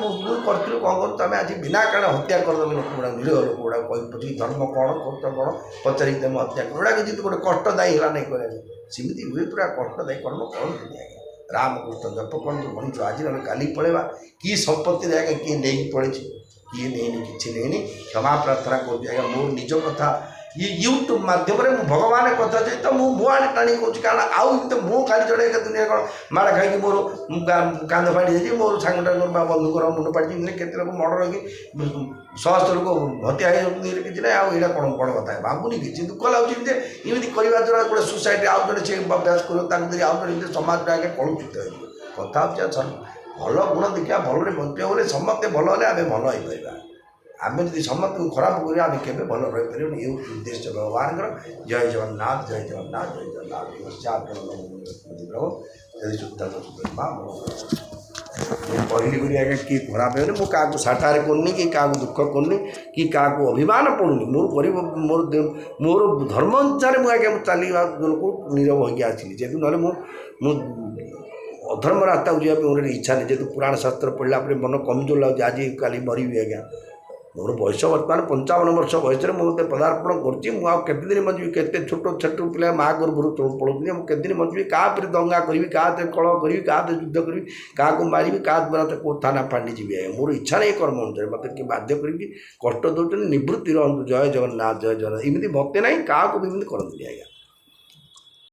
କରିଥିଲୁ କ'ଣ କରୁଛୁ ଆମେ ଆଜି ବିନା କାରଣ ହତ୍ୟା କରିଦେବୁ ଲୋକଗୁଡ଼ାକ ନିରୀହ ଲୋକଗୁଡ଼ାକ କହି ଧର୍ମ କ'ଣ କରୁଛ କ'ଣ ପଚାରିକି ତମେ ହତ୍ୟା କର ଏଗୁଡ଼ାକ ଯେମିତି ଗୋଟେ କଷ୍ଟଦାୟୀ ହେଲା ନାହିଁ କରିବାକୁ ସେମିତି ହୁଏ ପୁରା କଷ୍ଟଦାୟୀ କର୍ମ କରନ୍ତୁନି ଆଜ୍ଞା। ରାମକୃଷ୍ଣ ଜପ କରନ୍ତୁ ମଣିଷ ଆଜି ନହେଲେ କାଲି ପଳେଇବା କି ସମ୍ପତ୍ତିରେ ଆଜ୍ଞା କିଏ ନେଇକି ପଳେଇଛି କିଏ ନେଇନି କିଛି ନେଇନି କ୍ଷମା ପ୍ରାର୍ଥନା କରୁଛି ଆଜ୍ଞା। ମୋ ନିଜ କଥା ୟୁଟ୍ୟୁବ୍ ମାଧ୍ୟମରେ ମୁଁ ଭଗବାନ କଥା ସହିତ ମୁଁ ମୋ ଆଡ଼େ ଟାଣିକି କହୁଛି କାରଣ ଆଉ ଏମିତି ମୁଁ ଖାଲି ଜଣେ ଦୁନିଆ କ'ଣ ମାଡ଼ ଖାଇକି ମୋର କାନ୍ଦ ଫାଟି ଯାଇଛି ମୋର ସାଙ୍ଗଟା ବା ବନ୍ଧୁଙ୍କର ମୁଣ୍ଡ ପାଡ଼ିଛି ଏମିତି କେତେ ଲୋକ ମର୍ଡ଼ର ହେଇକି ସମସ୍ତ ଲୋକ ହତ୍ୟା ହେଇଯାଉଛନ୍ତି କିଛି ନାହିଁ ଆଉ ଏଇଟା କ'ଣ କ'ଣ କଥା ଭାବୁନି କିଛି ଦୁଃଖ ଲାଗୁଛି ଯେ ଏମିତି କରିବା ଦ୍ୱାରା ଗୋଟେ ସୋସାଇଟି ଆଉ ଜଣେ ସେ ଅଭ୍ୟାସ କରିବ ତାଙ୍କୁ ଧରି ଆଉ ଜଣେ ଏମିତି ସମାଜରେ ଆଗେ କଳୁଚିତ ହେଇଯିବ କଥା ହେଉଛି ଭଲ ଗୁଣ ଦେଖିବା ଭଲରେ ବଞ୍ଚିବା ବୋଲେ ସମସ୍ତେ ଭଲ ହେଲେ ଆମେ ଭଲ ହେଇପାରିବା। ଆମେ ଯଦି ସମସ୍ତଙ୍କୁ ଖରାପ କରିବା ଆମେ କେବେ ଭଲ ରହିପାରିବୁନି। ଏ ହେଉଛି ଉଦ୍ଦେଶ୍ୟ ଭଗବାନଙ୍କର। ଜୟ ଜଗନ୍ନାଥ ଜୟ ଜଗନ୍ନାଥ ଜୟ ଜଗନ୍ନାଥ ପ୍ରଭୁ ଯଦି ଶୁଦ୍ଧାନ୍ତ ମା ମୁଁ କହିଲି ବୋଲି ଆଜ୍ଞା କିଏ ଖରାପ ହେବନି ମୁଁ କାହାକୁ ସାଟାରେ କରୁନି କି କାହାକୁ ଦୁଃଖ କରୁନି କି କାହାକୁ ଅଭିମାନ ପଡ଼ୁନି ମୋର ମୋର ଧର୍ମ ଅନୁସାରେ ମୁଁ ଆଜ୍ଞା ଚାଲିବା ଜଣକୁ ନୀରବ ହୋଇକି ଆସିଲି ଯେହେତୁ ନହେଲେ ମୁଁ ଅଧର୍ମ ରାସ୍ତାକୁ ଯିବା ପାଇଁ ମୋର ଇଚ୍ଛା ନାହିଁ ଯେହେତୁ ପୁରାଣ ଶାସ୍ତ୍ର ପଢ଼ିଲା ପରେ ମନ କମଜୋର ଲାଗୁଛି ଆଜି କାଲି ମରିବି ଆଜ୍ଞା। ମୋର ବୟସ ବର୍ତ୍ତମାନ 55 ବର୍ଷ ବୟସରେ ମୁଁ ମୋତେ ପଦାର୍ପଣ କରୁଛି ମୁଁ ଆଉ କେତେ ଦିନ ବଞ୍ଚିବି କେତେ ଛୋଟ ଛୋଟ ପିଲା ମା ଗର୍ଭରୁ ପଳଉଛନ୍ତି ମୁଁ କେତେ ଦିନ ବଞ୍ଚିବି କାହା ଉପରେ ଦଙ୍ଗା କରିବି କାହା ହାତରେ କଳ କରିବି କାହା ହାତରେ ଯୁଦ୍ଧ କରିବି କାହାକୁ ମାରିବି କାହା ଦ୍ୱାରା କେଉଁ ଥାନା ଫାଣ୍ଡି ଯିବି ଆଜ୍ଞା। ମୋର ଇଚ୍ଛା ନାହିଁ କର୍ମ ଅନୁସାରେ ମୋତେ କିଏ ବାଧ୍ୟ କରିକି କଷ୍ଟ ଦେଉଛନ୍ତି ନିବୃତ୍ତି ରହନ୍ତୁ। ଜୟ ଜଗନ୍ନାଥ ଜୟ ଜଗନ୍ନାଥ ଏମିତି ଭକ୍ତି ନାହିଁ କାହାକୁ ବି ଏମିତି କରନ୍ତୁନି ଆଜ୍ଞା।